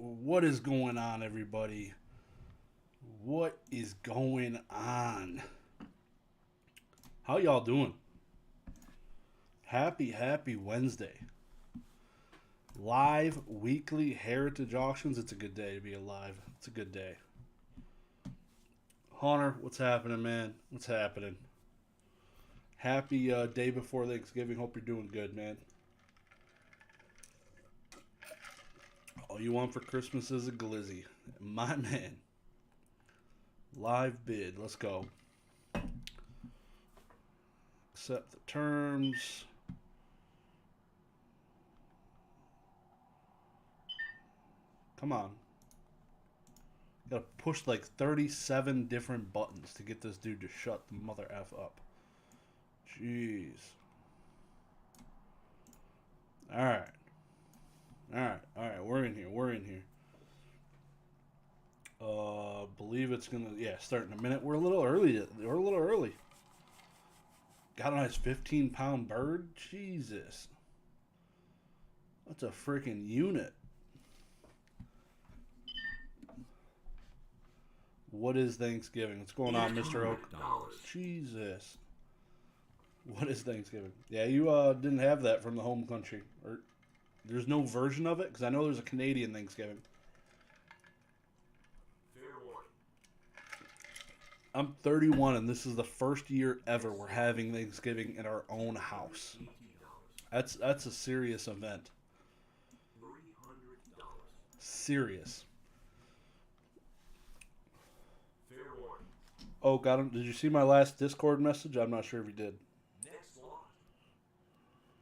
What is going on, everybody? What is going on? How y'all doing? Happy Wednesday. Live weekly Heritage Auctions. It's a good day to be alive. It's a good day. Hunter, what's happening, man? What's happening? Happy day before Thanksgiving. Hope you're doing good, man. All you want for Christmas is a glizzy. My man. Live bid. Let's go. Accept the terms. Come on. Gotta push like 37 different buttons to get this dude to shut the mother F up. Jeez. Alright. Alright. We're in here. Believe it's gonna, start in a minute. We're a little early. Got a nice 15-pound bird. Jesus. That's a freaking unit. What is Thanksgiving? What's going on, Mr. Oak? Jesus. What is Thanksgiving? Yeah, you didn't have that from the home country. Or there's no version of it? Because I know there's a Canadian Thanksgiving. I'm 31, and this is the first year ever we're having Thanksgiving in our own house. That's a serious event. Serious. Oh, got him. Did you see my last Discord message? I'm not sure if you did. Next lot.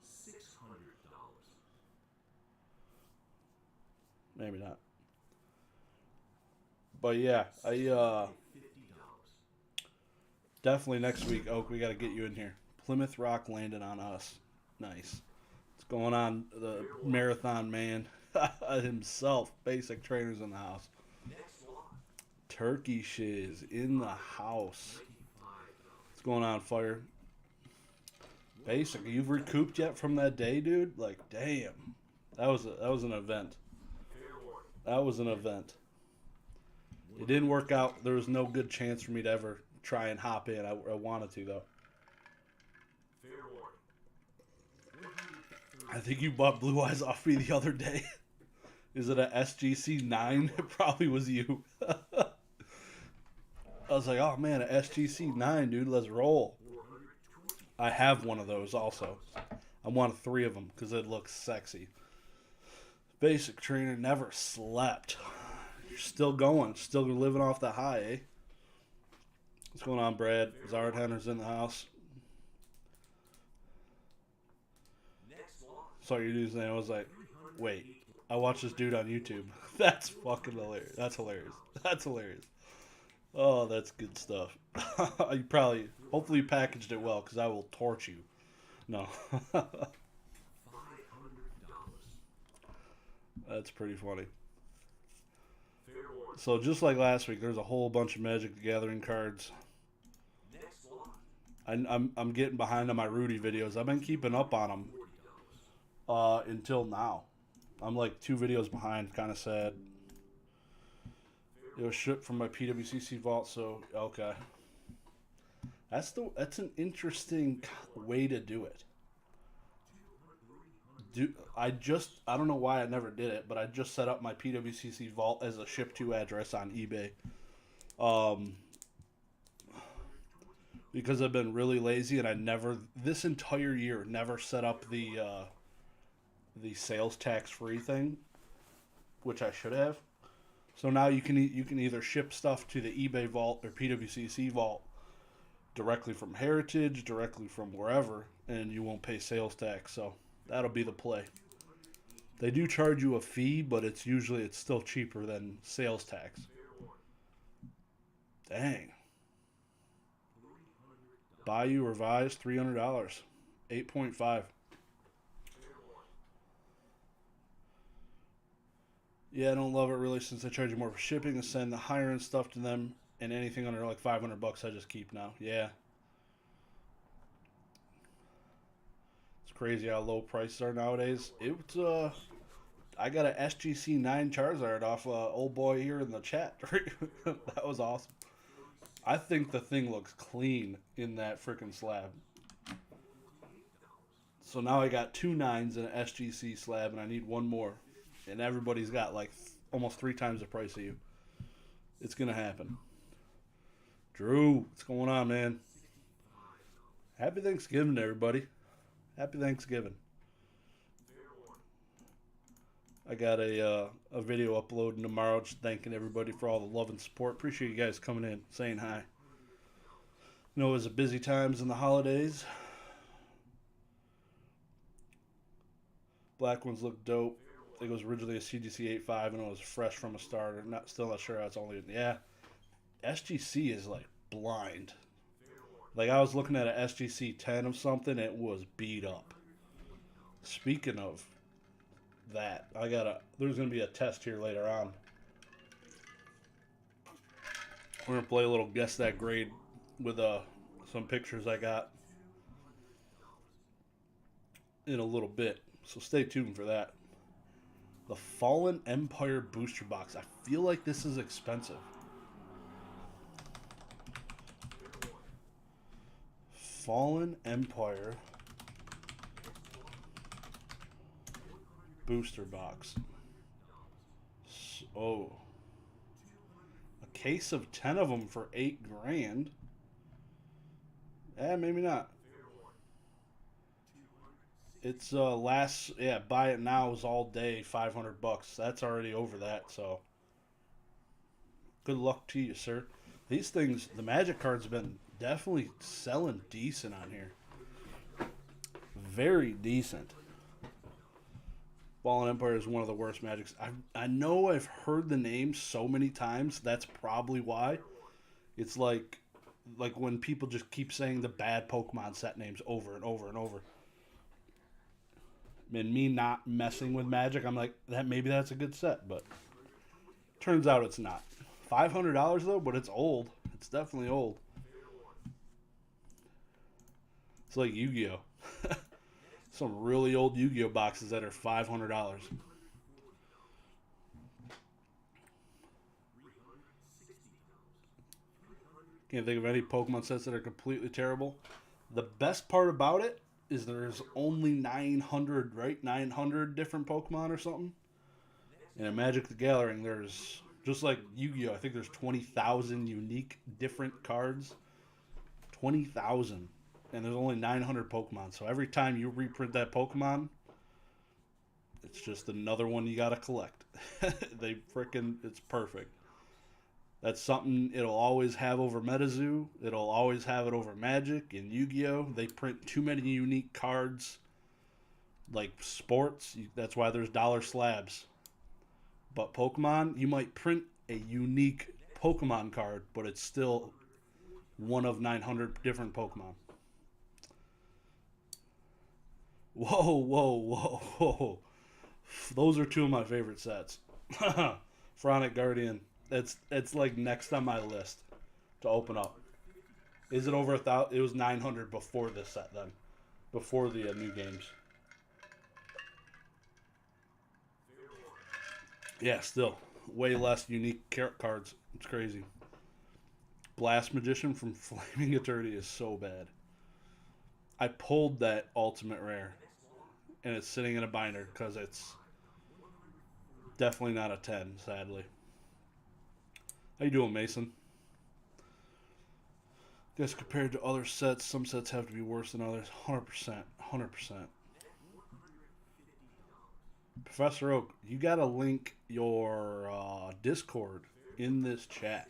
$600. Maybe not. But yeah, I definitely next week, Oak, we got to get you in here. Plymouth Rock landed on us. Nice. What's going on? The marathon man himself. Basic trainers in the house. Turkey Shiz in the house. What's going on, Fire? Basic, you've recouped yet from that day, dude? Like, damn. That was an event. That was an event. It didn't work out. There was no good chance for me to ever try and hop in. I wanted to, though. I think you bought Blue Eyes off me the other day. Is it a SGC 9? It probably was you. I was like, oh man, a SGC 9, dude, let's roll. I have one of those also. I want 3 of them because it looks sexy. Basic trainer never slept. You're still going, still living off the high, eh? What's going on, Brad? Zard Hunter's in the house. Saw your dude's name. I was like, wait, I watched this dude on YouTube. That's fucking hilarious. That's hilarious. Oh, that's good stuff. You probably, hopefully you packaged it well, because I will torch you. No. That's pretty funny. So just like last week, there's a whole bunch of Magic the Gathering cards. I'm getting behind on my Rudy videos. I've been keeping up on them until now. I'm like 2 videos behind, kind of sad. It was shipped from my PWCC vault, so okay. That's an interesting way to do it. I don't know why I never did it, but I just set up my PWCC vault as a ship to address on eBay. Because I've been really lazy and I never this entire year never set up the sales tax free thing, which I should have. So now you can either ship stuff to the eBay vault or PWCC vault directly from Heritage, directly from wherever, and you won't pay sales tax. So that'll be the play. They do charge you a fee, but it's still cheaper than sales tax. Dang. Bayou revised $300, 8.5. Yeah, I don't love it really since I charge you more for shipping and send the higher end stuff to them, and anything under like $500 I just keep now. Yeah. It's crazy how low prices are nowadays. It's I got a SGC 9 Charizard off old boy here in the chat. That was awesome. I think the thing looks clean in that freaking slab. So now I got 2 9s in an SGC slab, and I need one more. And everybody's got like almost 3 times the price of you. It's gonna happen. Drew, what's going on, man? Happy Thanksgiving, everybody. Happy Thanksgiving. I got a video uploading tomorrow, just thanking everybody for all the love and support. Appreciate you guys coming in, saying hi. You know, it was a busy times in the holidays. Black ones look dope. I think it was originally a CGC 8.5 and it was fresh from a starter. Still not sure how it's only. Yeah, SGC is like blind. Like I was looking at an SGC 10 of something, it was beat up. Speaking of that, there's gonna be a test here later on. We're gonna play a little guess that grade with some pictures I got in a little bit. So stay tuned for that. The Fallen Empire booster box. I feel like this is expensive. Fallen Empire booster box. Oh. A case of 10 of them for $8,000. Maybe not. It's buy it now is all day, $500. That's already over that, so good luck to you, sir. These things, the Magic cards have been definitely selling decent on here. Very decent. Fallen Empire is one of the worst Magics. I know I've heard the name so many times. That's probably why. It's like when people just keep saying the bad Pokemon set names over and over and over. And me not messing with Magic, I'm like, maybe that's a good set, but turns out it's not. $500 though, but it's old. It's definitely old. It's like Yu-Gi-Oh! Some really old Yu-Gi-Oh! Boxes that are $500. Can't think of any Pokemon sets that are completely terrible. The best part about it is there's only 900, right? 900 different Pokemon or something. And in Magic the Gathering, there's, just like Yu-Gi-Oh! I think there's 20,000 unique different cards. 20,000. And there's only 900 Pokemon. So every time you reprint that Pokemon, it's just another one you gotta collect. It's perfect. That's something it'll always have over MetaZoo. It'll always have it over Magic and Yu-Gi-Oh! They print too many unique cards. Like sports, that's why there's dollar slabs. But Pokemon, you might print a unique Pokemon card, but it's still one of 900 different Pokemon. Whoa, whoa, whoa, whoa. Those are two of my favorite sets. Pharaonic Guardian. It's like next on my list to open up. Is it over 1,000? It was 900 before this set then. Before the new games. Yeah, still. Way less unique cards. It's crazy. Blast Magician from Flaming Eternity is so bad. I pulled that Ultimate Rare. And it's sitting in a binder because it's definitely not a 10, sadly. How you doing, Mason? I guess compared to other sets, some sets have to be worse than others. 100%. 100%. Professor Oak, you got to link your Discord in this chat.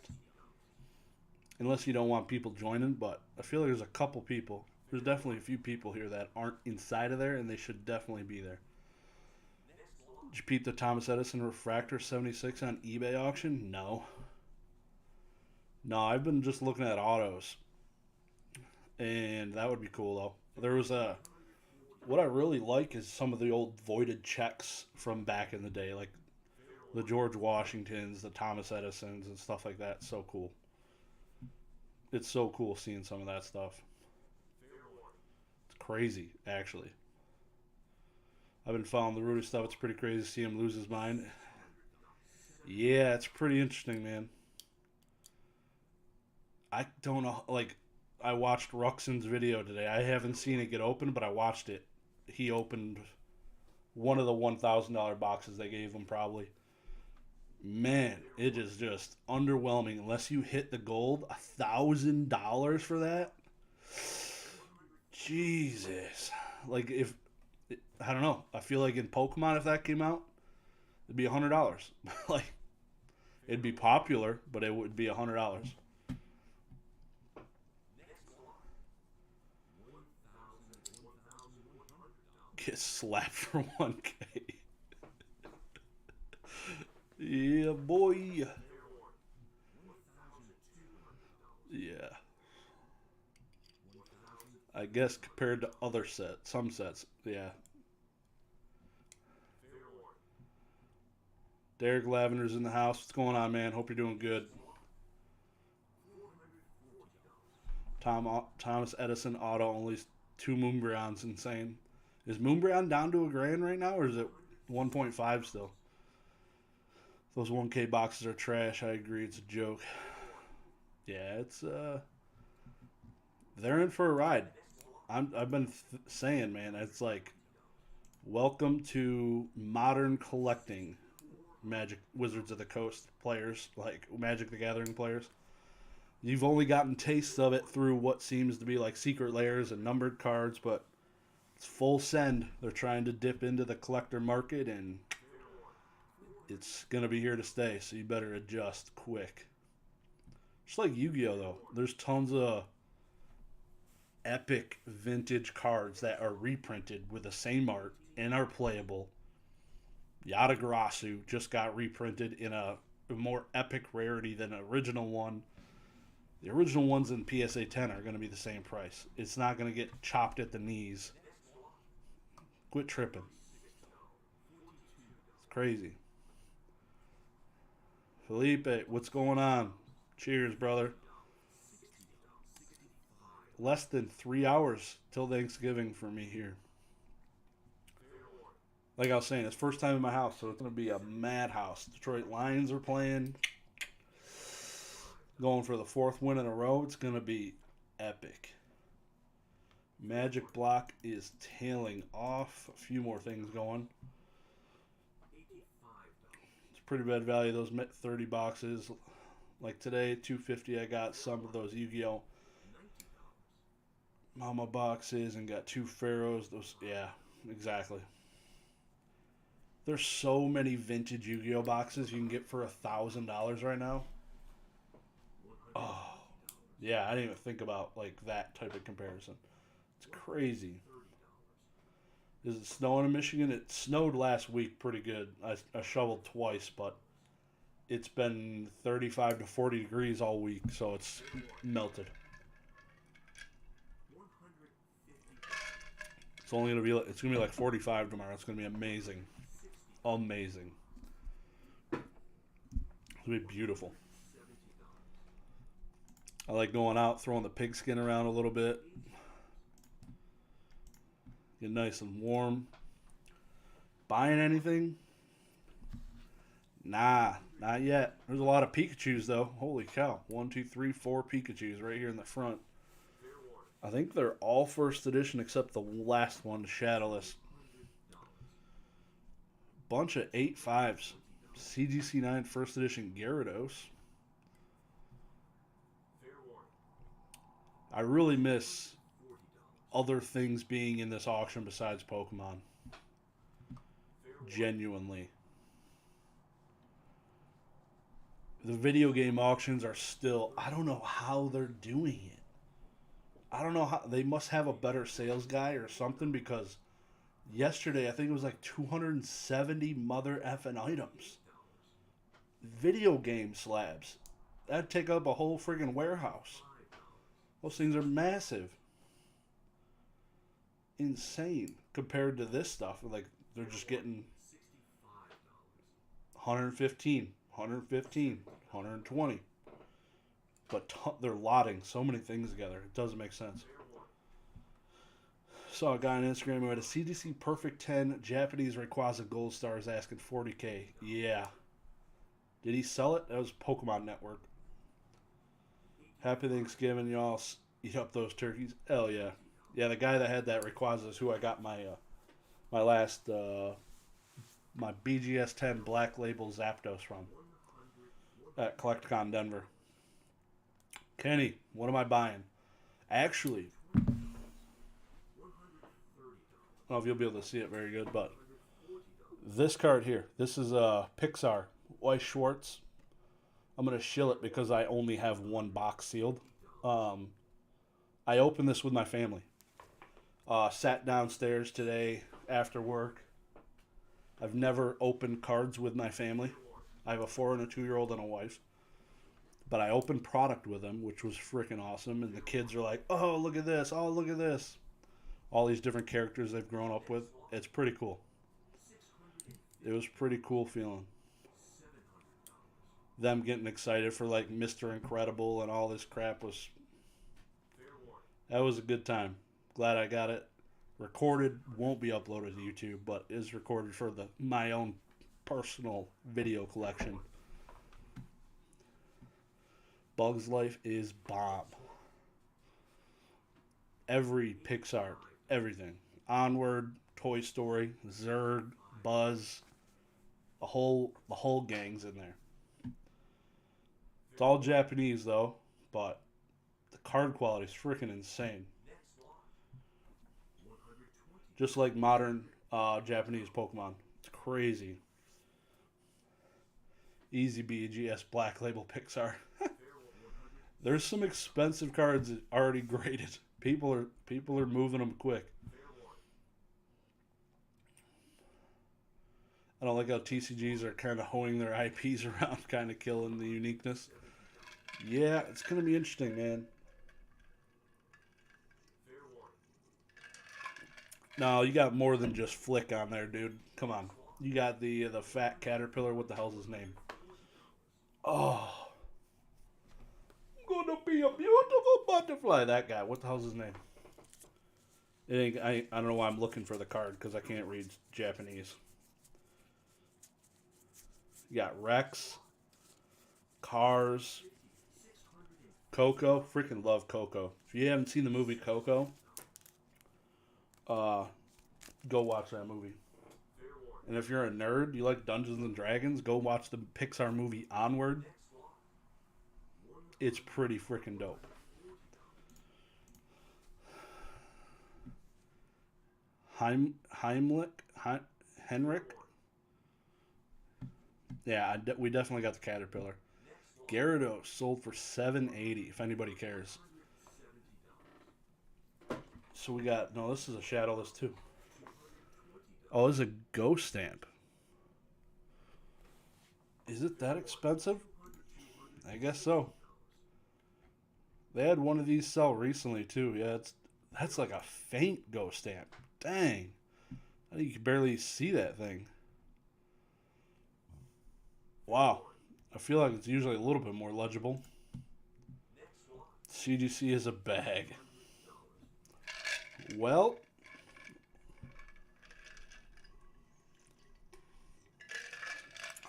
Unless you don't want people joining, but I feel like there's a couple people. There's definitely a few people here that aren't inside of there, and they should definitely be there. Did you peep the Thomas Edison Refractor 76 on eBay auction? No. No, I've been just looking at autos. And that would be cool, though. There was what I really like is some of the old voided checks from back in the day, like the George Washingtons, the Thomas Edisons, and stuff like that. So cool. It's so cool seeing some of that stuff. It's crazy, actually. I've been following the Rudy stuff. It's pretty crazy to see him lose his mind. Yeah, it's pretty interesting, man. I don't know. Like, I watched Ruxin's video today. I haven't seen it get opened, but I watched it. He opened one of the $1,000 boxes they gave him, probably. Man, it is just underwhelming. Unless you hit the gold, $1,000 for that. Jesus, like if I don't know. I feel like in Pokemon, if that came out, it'd be $100. Like it'd be popular, but it would be $100. Get slapped for 1K. Yeah, boy. Yeah. I guess compared to other sets, some sets, yeah. Derek Lavender's in the house. What's going on, man? Hope you're doing good. Thomas Edison auto only 2 Moonbreons. Insane. Is Moonbreon down to $1,000 right now, or is it 1.5 still? Those 1K boxes are trash. I agree. It's a joke. Yeah, it's they're in for a ride. I've been saying, man, it's like welcome to modern collecting. Magic Wizards of the Coast players, like Magic the Gathering players. You've only gotten tastes of it through what seems to be like secret layers and numbered cards, but it's full send. They're trying to dip into the collector market, and it's going to be here to stay, so you better adjust quick. Just like Yu-Gi-Oh, though. There's tons of epic vintage cards that are reprinted with the same art and are playable. Yatagarasu just got reprinted in a more epic rarity than the original one. The original ones in PSA 10 are going to be the same price. It's not going to get chopped at the knees. Quit tripping. It's crazy. Felipe, what's going on? Cheers, brother. Less than 3 hours till Thanksgiving for me here. Like I was saying, it's first time in my house, so it's going to be a madhouse. Detroit Lions are playing. Going for the 4th win in a row. It's going to be epic. Magic Block is tailing off. A few more things going. It's pretty bad value. Those 30 boxes. Like today, 250. I got some of those Yu-Gi-Oh! Mama boxes and got 2 Pharaohs. Those, yeah, exactly. There's so many vintage Yu-Gi-Oh boxes you can get for $1,000 right now. Oh, yeah, I didn't even think about like that type of comparison. It's crazy. Is it snowing in Michigan? It snowed last week pretty good. I shoveled twice, but it's been 35 to 40 degrees all week, so it's melted. It's gonna be like 45 tomorrow. It's gonna be amazing. Amazing. It's gonna be beautiful. I like going out, throwing the pigskin around a little bit. Get nice and warm. Buying anything? Nah, not yet. There's a lot of Pikachus though. Holy cow. 1, 2, 3, 4 Pikachus right here in the front. I think they're all first edition except the last one, Shadowless. Bunch of 8.5s. CGC 9 first edition Gyarados. I really miss other things being in this auction besides Pokemon. Genuinely. The video game auctions are still, I don't know how they're doing it. I don't know how, they must have a better sales guy or something, because yesterday I think it was like 270 mother effing items. Video game slabs. That'd take up a whole friggin' warehouse. Those things are massive. Insane compared to this stuff. Like, they're just getting 115, 115, 120. But they're lotting so many things together. It doesn't make sense. Saw a guy on Instagram who had a CGC Perfect 10 Japanese Rayquaza Gold Stars asking 40K. Yeah. Did he sell it? That was Pokemon Network. Happy Thanksgiving, y'all. Eat up those turkeys. Hell yeah. Yeah, the guy that had that Rayquaza is who I got my last my BGS 10 Black Label Zapdos from at CollectCon Denver. Kenny, what am I buying? Actually, I don't know if you'll be able to see it very good, but this card here, this is a Pixar Weiss Schwartz. I'm going to shill it because I only have one box sealed. I opened this with my family. Sat downstairs today after work. I've never opened cards with my family. I have a 4 and a 2-year-old and a wife. But I opened product with them, which was freaking awesome. And the kids are like, oh, look at this. Oh, look at this. All these different characters they've grown up with. It's pretty cool. It was pretty cool feeling. Them getting excited for like Mr. Incredible and all this crap was... That was a good time. Glad I got it recorded. Won't be uploaded to YouTube, but is recorded for my own personal video collection. Bug's Life is bomb. Every Pixar, everything. Onward, Toy Story, Zurg, Buzz, the whole gang's in there. It's all Japanese though, but the card quality is freaking insane. Just like modern Japanese Pokemon. It's crazy. Easy BGS Black Label Pixar. There's some expensive cards already graded. People are moving them quick. I don't like how TCGs are kind of hoeing their IPs around, kind of killing the uniqueness. Yeah, it's going to be interesting, man. No, you got more than just Flick on there, dude. Come on. You got the fat caterpillar. What the hell's his name? Oh. I'm gonna be a beautiful butterfly. That guy. What the hell's his name? I don't know why I'm looking for the card because I can't read Japanese. You got Rex. Cars. Coco. Freaking love Coco. If you haven't seen the movie Coco, go watch that movie. And if you're a nerd, you like Dungeons and Dragons, go watch the Pixar movie Onward. It's pretty freaking dope. Henrik. Yeah, we definitely got the caterpillar. Gyarados sold for $780. If anybody cares. So we got this is a shadowless too. Oh, this is a ghost stamp. Is it that expensive? I guess so. They had one of these sell recently too. Yeah, that's like a faint ghost stamp. Dang. I think you can barely see that thing. Wow. I feel like it's usually a little bit more legible. CGC is a bag. Well,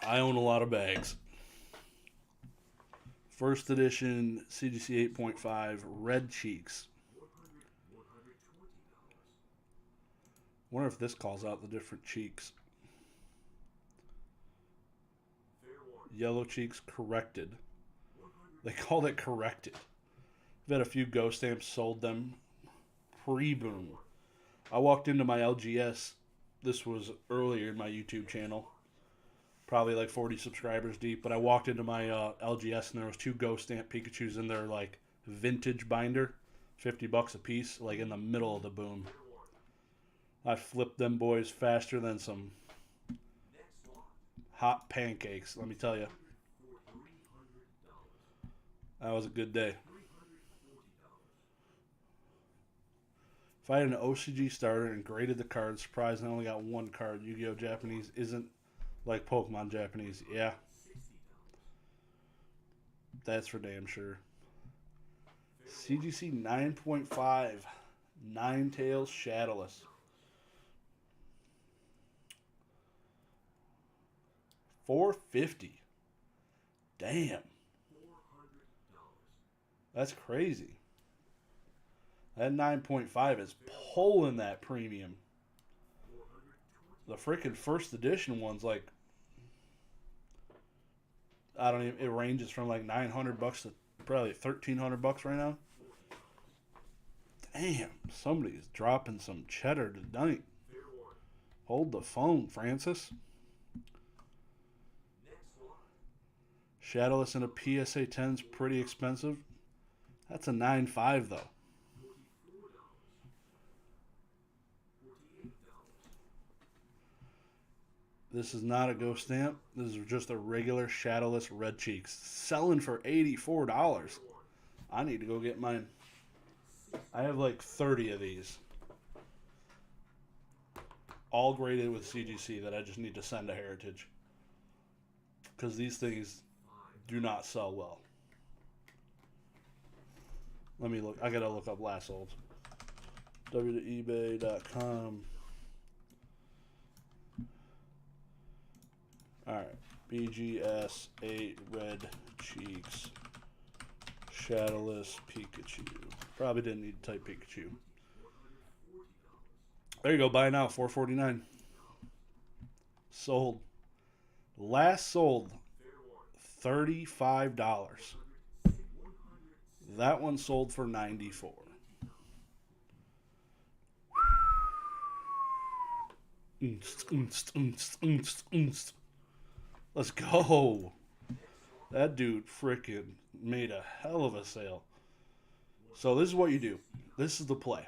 I own a lot of bags. First edition CGC 8.5 Red Cheeks. Wonder if this calls out the different cheeks. Yellow Cheeks Corrected. They called it Corrected. I've had a few ghost stamps, sold them pre-boom. I walked into my LGS. This was earlier in my YouTube channel. Probably like 40 subscribers deep. But I walked into my LGS and there was 2 ghost stamp Pikachus in their like vintage binder. $50 a piece, like in the middle of the boom. I flipped them boys faster than some hot pancakes, let me tell you. That was a good day. If I had an OCG starter and graded the cards, surprised I only got one card. Yu-Gi-Oh! Japanese isn't like Pokemon Japanese. Yeah. That's for damn sure. CGC 9.5 Ninetales Shadowless. $450. Damn. That's crazy. That 9.5 is pulling that premium. The freaking first edition one's like, I don't even, it ranges from like $900 to probably $1,300 right now. Damn, somebody's dropping some cheddar tonight. Hold the phone, Francis. Shadowless in a PSA 10 is pretty expensive. That's a 9.5 though. This is not a ghost stamp. This is just a regular Shadowless Red Cheeks. Selling for $84. I need to go get mine. I have like 30 of these. All graded with CGC that I just need to send to Heritage. Because these things do not sell well. Let me look. I gotta look up last sold. www.ebay.com. Alright. BGS 8 Red Cheeks. Shadowless Pikachu. Probably didn't need to type Pikachu. There you go. Buy now. $4.49. Sold. Last sold. $35. That one sold for $94. Let's go. That dude freaking made a hell of a sale. So this is what you do. This is the play.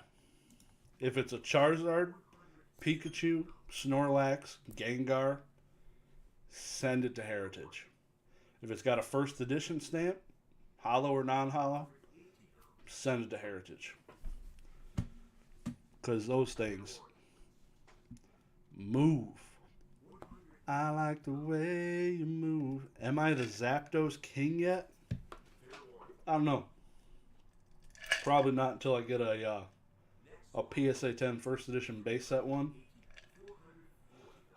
If it's a Charizard, Pikachu, Snorlax, Gengar, send it to Heritage. If it's got a first edition stamp, hollow or non-hollow, send it to Heritage. Because those things move. I like the way you move. Am I the Zapdos king yet? I don't know. Probably not until I get a PSA 10 first edition base set one.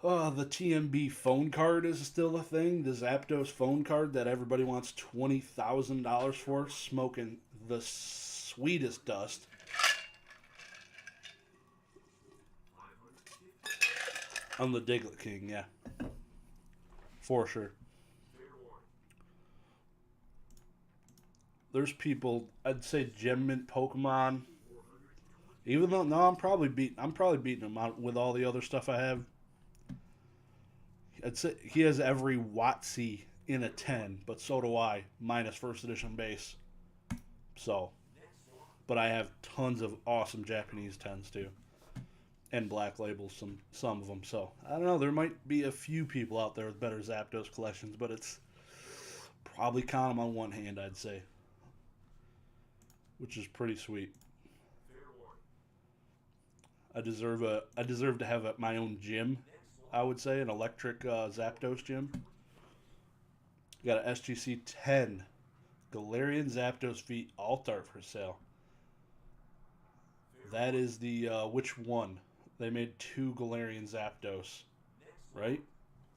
The TMB phone card is still a thing. The Zapdos phone card that everybody wants $20,000 for. Smoking the sweetest dust. I'm the Diglett King, yeah. For sure. There's people, I'd say Gem Mint Pokemon. Even though, no, I'm probably beating them out with all the other stuff I have. I'd say he has every Watsy in a 10, but so do I, minus first edition base. So, but I have tons of awesome Japanese 10s too. And black labels, some of them. So, I don't know, there might be a few people out there with better Zapdos collections, but it's probably count them on one hand, I'd say. Which is pretty sweet. I deserve to have my own gym, I would say, an electric Zapdos gym. Got an SGC 10 Galarian Zapdos V Alt-Art for sale. That is the, which one? They made 2 Galarian Zapdos, right?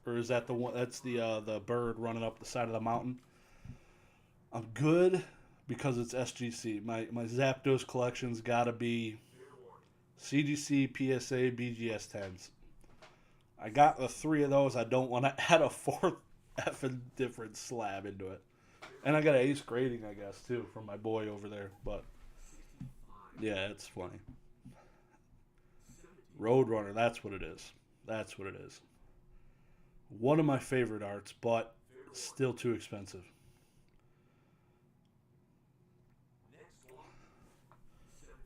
Or is that the one? That's the bird running up the side of the mountain. I'm good because it's SGC. My Zapdos collection's got to be CGC, PSA, BGS 10s. I got the 3 of those. I don't want to add a 4th effing different slab into it. And I got an ace grading, I guess, too, from my boy over there. But, yeah, it's funny. Roadrunner, that's what it is. That's what it is. One of my favorite arts, but still too expensive.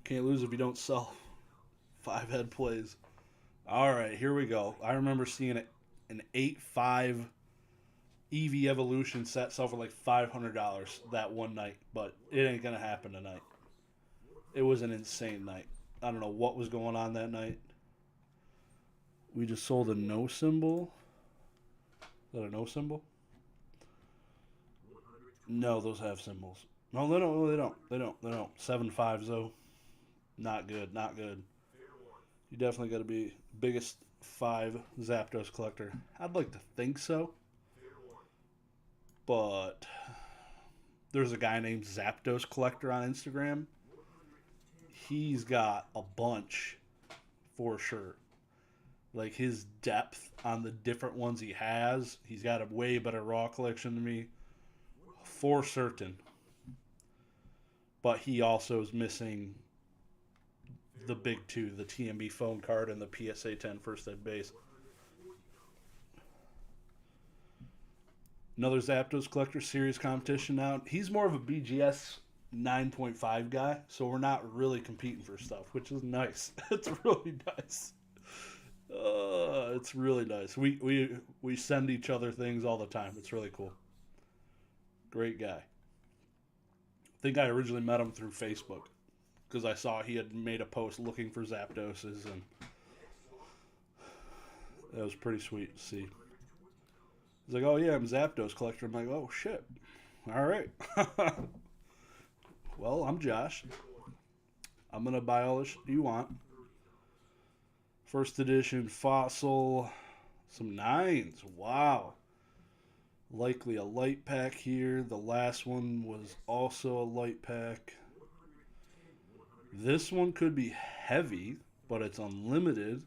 Can't lose if you don't sell 5 head plays. All right, here we go. I remember seeing an 8.5 Eevee Evolution set sell for like $500 that one night, but it ain't going to happen tonight. It was an insane night. I don't know what was going on that night. We just sold a no symbol. Is that a no symbol? No, those have symbols. No, they don't. They don't. 7.5s though. Not good, not good. You definitely got to be biggest 5 Zapdos collector. I'd like to think so, but there's a guy named Zapdos Collector on Instagram. He's got a bunch for sure. Like his depth on the different ones he has, he's got a way better raw collection than me for certain. But he also is missing the big two, the TMB phone card and the PSA 10 first ed base. Another Zapdos Collector Series competition now. He's more of a BGS 9.5 guy, so we're not really competing for stuff, which is nice. It's really nice. It's really nice. We send each other things all the time. It's really cool. Great guy. I think I originally met him through Facebook because I saw he had made a post looking for Zapdoses, and that was pretty sweet to see. He's like, "Oh yeah, I'm Zapdos collector." I'm like, "Oh shit, all right." Well, I'm Josh. I'm gonna buy all the shit you want. First edition fossil, some nines. Wow. Likely a light pack here. The last one was also a light pack. This one could be heavy, but it's unlimited.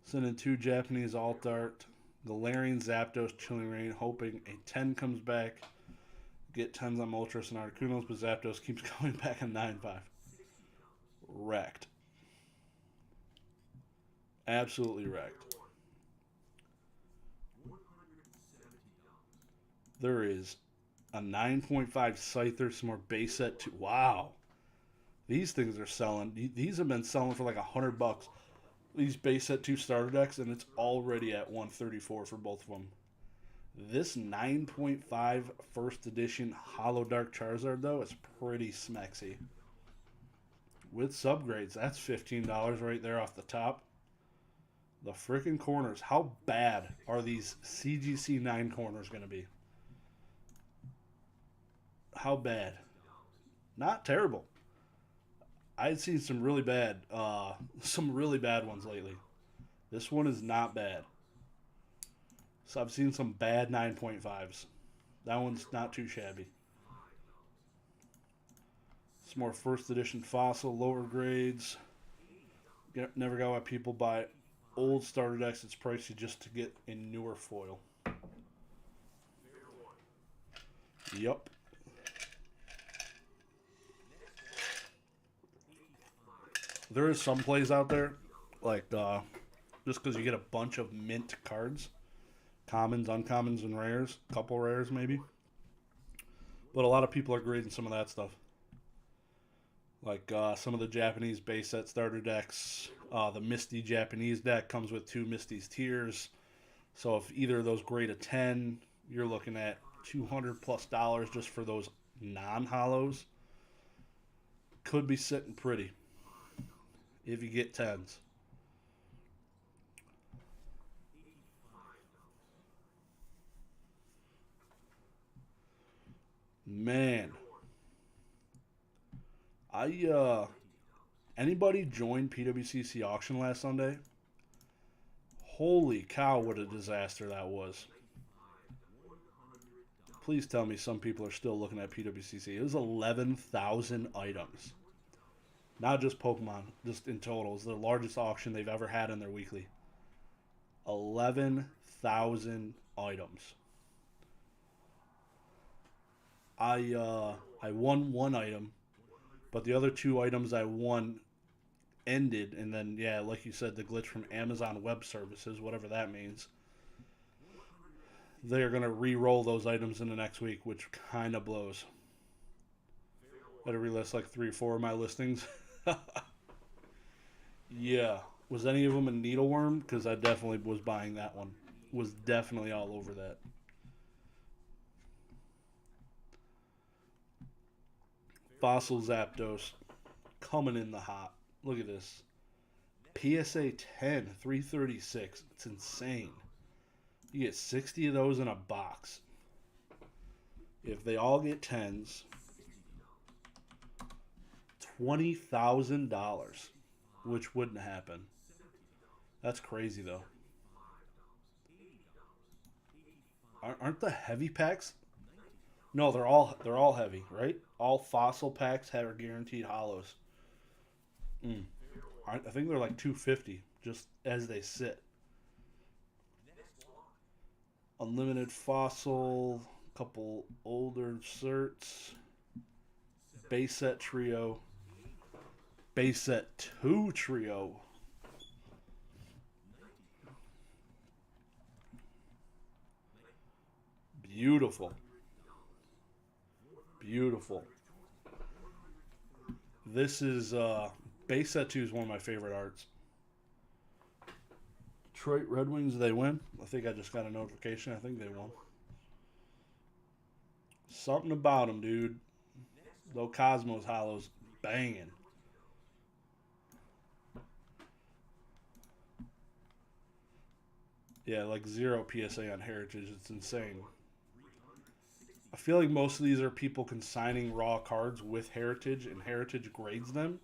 Sending 2 Japanese alt art. Galarian Zapdos Chilling Rain, hoping a 10 comes back. Get 10s on Moltres and Articunos, but Zapdos keeps going back in 9-5. Wrecked. Absolutely wrecked. There is a 9.5 Scyther, some more base set 2. Wow. These things are selling. These have been selling for like $100. These base set 2 starter decks, and it's already at 134 for both of them. This 9.5 first edition Hollow Dark Charizard, though, is pretty smexy. With subgrades, that's $15 right there off the top. The freaking corners. How bad are these CGC 9 corners going to be? How bad? Not terrible. I've seen some really bad ones lately. This one is not bad. So I've seen some bad 9.5s. That one's not too shabby. Some more first edition fossil, lower grades. Never got why people buy old starter decks. It's pricey just to get a newer foil. Yup. There is some plays out there, like just because you get a bunch of mint cards, commons, uncommons, and rares, couple rares maybe. But a lot of people are grading some of that stuff. Like some of the Japanese base set starter decks. The Misty Japanese deck comes with 2 Misty's tiers. So if either of those grade a 10, you're looking at $200+ just for those non-hollows. Could be sitting pretty if you get 10s. Man. Anybody joined PWCC auction last Sunday? Holy cow, what a disaster that was. Please tell me some people are still looking at PWCC. It was 11,000 items. Not just Pokemon, just in total. It was the largest auction they've ever had in their weekly. 11,000 items. I won 1 item, but the other 2 items I won ended, and then, yeah, like you said, the glitch from Amazon Web Services, whatever that means. They're going to re-roll those items in the next week, which kind of blows. I had to relist like 3 or 4 of my listings. Yeah. Was any of them a needleworm? Because I definitely was buying that one. Was definitely all over that. Fossil Zapdos coming in the hot. Look at this. PSA 10, 336. It's insane. You get 60 of those in a box. If they all get 10s, $20,000, which wouldn't happen. That's crazy though. Aren't the heavy packs? No, they're all heavy, right? All fossil packs have guaranteed hollows. Mm. I think they're like 250 just as they sit. Unlimited fossil, couple older certs, base set trio, base set 2 trio. Beautiful. Beautiful. This is base set 2 is one of my favorite arts. Detroit Red Wings, they win. I think I just got a notification. I think they won. Something about them, dude. Though Cosmos Hollows banging. Yeah, like 0 PSA on Heritage. It's insane. I feel like most of these are people consigning raw cards with Heritage, and Heritage grades them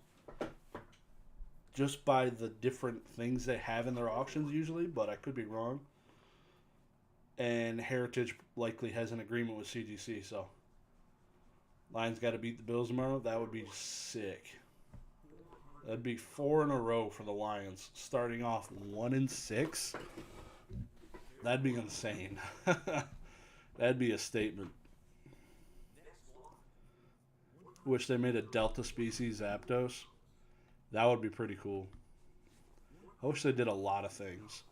just by the different things they have in their auctions usually, but I could be wrong. And Heritage likely has an agreement with CGC, so Lions got to beat the Bills tomorrow. That would be sick. That'd be 4 in a row for the Lions, starting off 1-6. That'd be insane. That'd be a statement. Wish they made a Delta species Zapdos. That would be pretty cool. I wish they did a lot of things.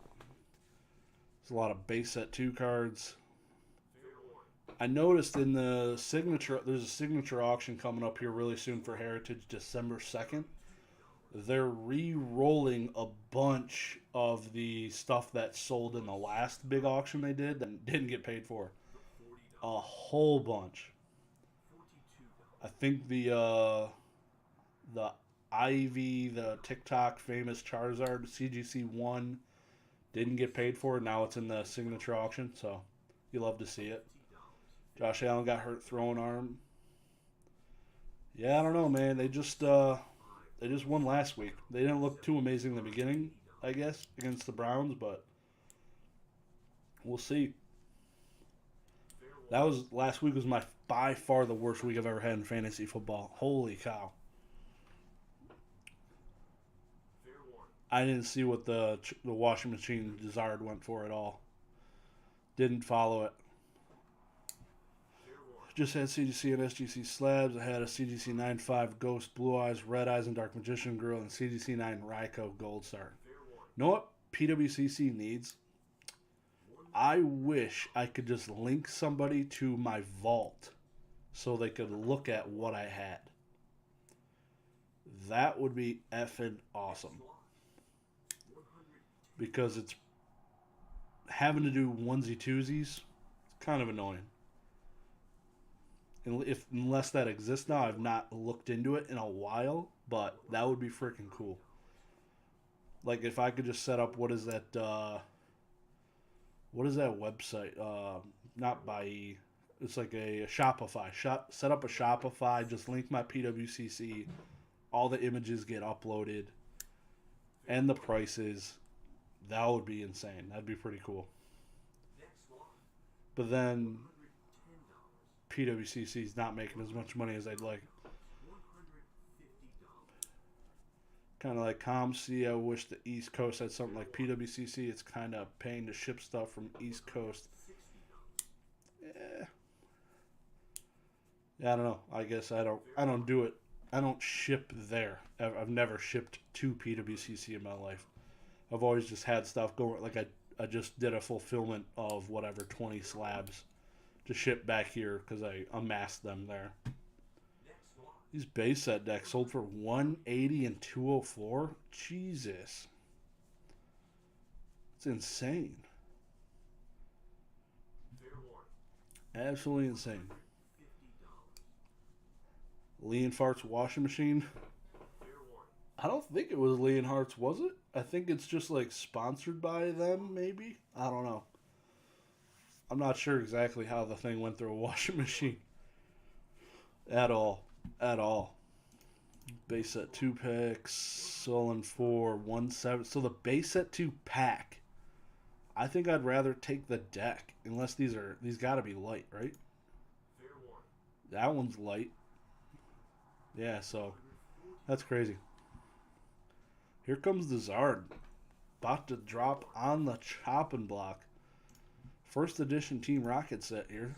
There's a lot of base set 2 cards. I noticed in the signature, there's a signature auction coming up here really soon for Heritage, December 2nd. They're re-rolling a bunch of the stuff that sold in the last big auction they did that didn't get paid for. A whole bunch. I think the Ivy, the TikTok famous Charizard CGC 1 didn't get paid for. Now it's in the signature auction, so you love to see it. Josh Allen got hurt throwing arm. Yeah, I don't know, man. They just won last week. They didn't look too amazing in the beginning, I guess, against the Browns, but we'll see. That was last week was my by far the worst week I've ever had in fantasy football. Holy cow! I didn't see what the washing machine Desired went for at all. Didn't follow it. Just had CGC and SGC slabs. I had a CGC 9.5 Ghost Blue Eyes, Red Eyes, and Dark Magician Girl, and CGC 9 Raikou Gold Star. You know what PWCC needs? I wish I could just link somebody to my vault so they could look at what I had. That would be effing awesome. Because it's having to do onesie twosies, it's kind of annoying. Unless that exists now, I've not looked into it in a while, but that would be freaking cool. Like if I could just set up what is that website? Not by it's like a Shopify. Set up a Shopify, just link my PWCC, all the images get uploaded, and the prices. That would be insane. That'd be pretty cool. But then PWCC is not making as much money as I'd like. Kind of like ComC. I wish the East Coast had something like PWCC. It's kind of paying to ship stuff from East Coast. Yeah, I don't know. I guess I don't do it. I don't ship there. I've never shipped to PWCC in my life. I've always just had stuff going. Like I just did a fulfillment of whatever 20 slabs to ship back here because I amassed them there. These base set decks sold for 180 and 204. Jesus, it's insane. Absolutely insane. Leonhart's washing machine. I don't think it was Leonhart's, was it? I think it's just like sponsored by them, maybe? I don't know. I'm not sure exactly how the thing went through a washing machine. At all. At all. Base set 2 packs, Sullen 4, 1/7. So the base set 2 pack. I think I'd rather take the deck, unless these gotta be light, right? That one's light. Yeah, so that's crazy. Here comes the Zard. About to drop on the chopping block. First edition Team Rocket set here.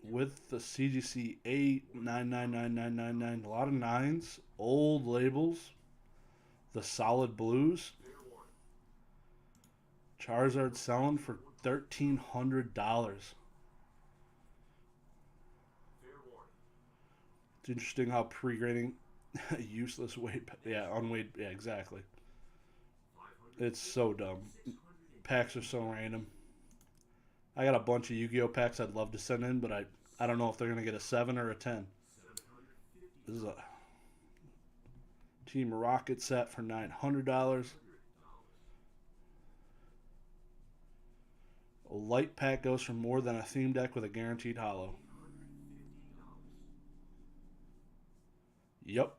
With the CGC 8, 999999. A lot of nines. Old labels. The solid blues. Charizard selling for $1,300. It's interesting how pre-grading useless weight. Yeah, unweighed. Yeah, exactly. It's so dumb. Packs are so random. I got a bunch of Yu-Gi-Oh packs I'd love to send in, but I don't know if they're gonna get a 7 or a 10. This is a Team Rocket set for $900. A light pack goes for more than a theme deck with a guaranteed holo. Yep,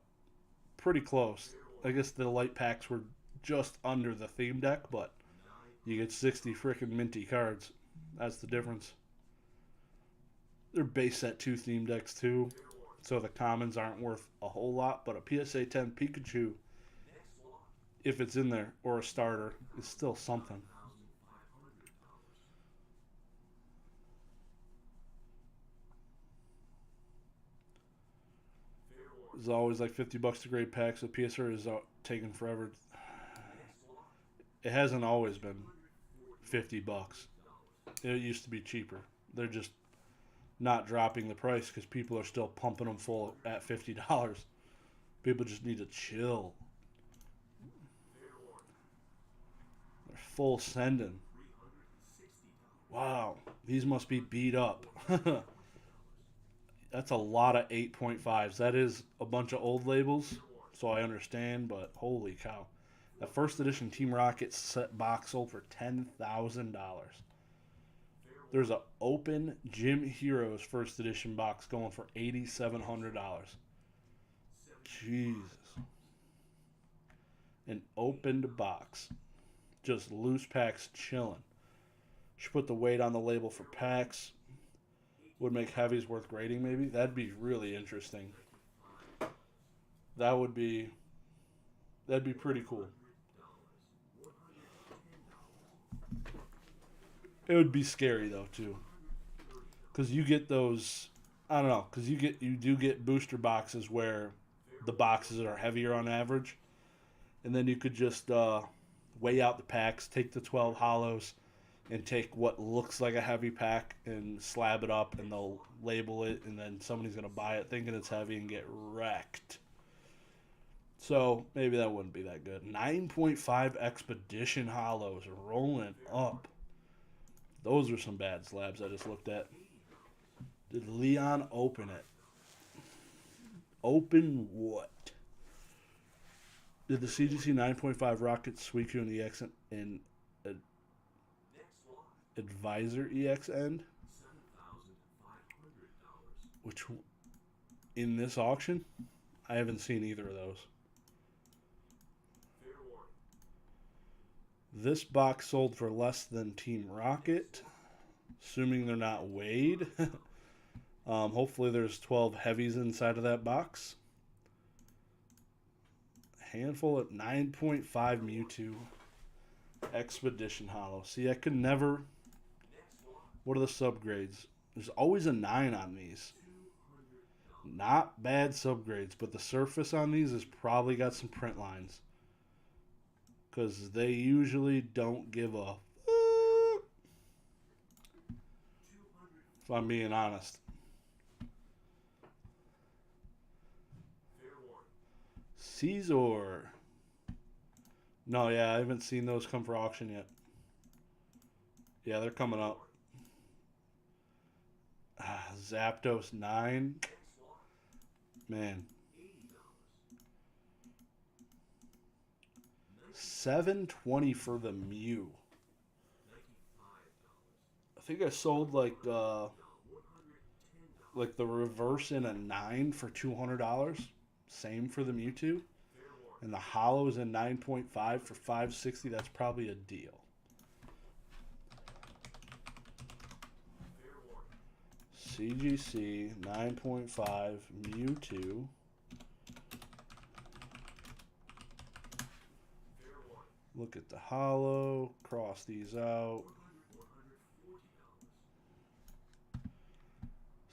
pretty close. I guess the light packs were just under the theme deck, but you get 60 freaking minty cards. That's the difference. They're base set 2 theme decks too, so the commons aren't worth a whole lot, but a PSA 10 Pikachu, if it's in there, or a starter, is still something. It's always like $50 to grade packs, so PSR is taking forever. It hasn't always been $50. It used to be cheaper. They're just not dropping the price because people are still pumping them full at $50. People just need to chill. They're full sending. Wow, these must be beat up. That's a lot of 8.5s. That is a bunch of old labels, so I understand, but holy cow. The first edition Team Rocket set box sold for $10,000. There's an open Gym Heroes first edition box going for $8,700. Jesus. An opened box. Just loose packs chilling. Should put the weight on the label for packs. Would make heavies worth grading, maybe. That'd be really interesting. That'd be pretty cool. It would be scary though too, because you get those. I don't know, because you do get booster boxes where the boxes are heavier on average, and then you could just weigh out the packs, take the 12 holos, and take what looks like a heavy pack and slab it up, and they'll label it, and then somebody's going to buy it thinking it's heavy and get wrecked. So maybe that wouldn't be that good. 9.5 Expedition holos rolling up. Those are some bad slabs I just looked at. Did Leon open it? Open what? Did the CGC 9.5 Rocket Suicune in the EX and Advisor EX end? Which, in this auction, I haven't seen either of those. This box sold for less than Team Rocket, assuming they're not weighed. Hopefully there's 12 heavies inside of that box. Handful at 9.5 Mewtwo Expedition holo. See, I could never. What are the subgrades? There's always a 9 on these. Not bad subgrades, but the surface on these has probably got some print lines. Because they usually don't give a if I'm being honest. Caesar. No, yeah, I haven't seen those come for auction yet. Yeah, they're coming up. Zapdos 9. Man. $720 for the Mew. I think I sold like like the reverse in a 9 for $200. Same for the Mewtwo. And the hollow is in 9.5 for 560. That's probably a deal. CGC 9.5 Mewtwo. Look at the hollow. Cross these out.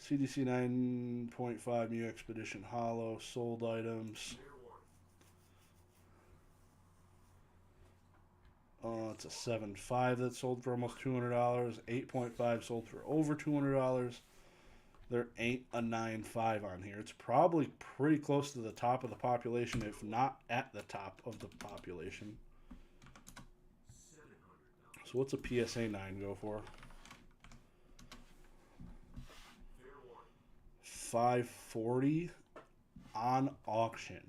CDC 9.5 Mew Expedition Hollow. Sold items. It's a 7.5 that sold for almost $200. 8.5 sold for over $200. There ain't a 9.5 on here. It's probably pretty close to the top of the population, if not at the top of the population. So what's a PSA 9 go for? 540 on auction.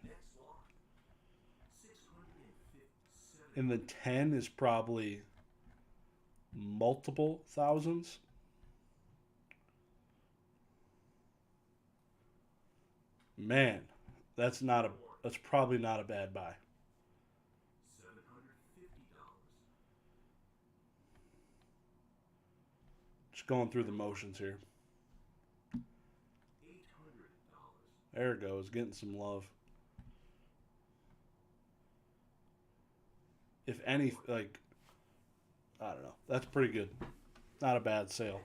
And the 10 is probably multiple thousands. Man, that's probably not a bad buy. Just going through the motions here. There it goes, getting some love. If any, like, I don't know. That's pretty good. Not a bad sale.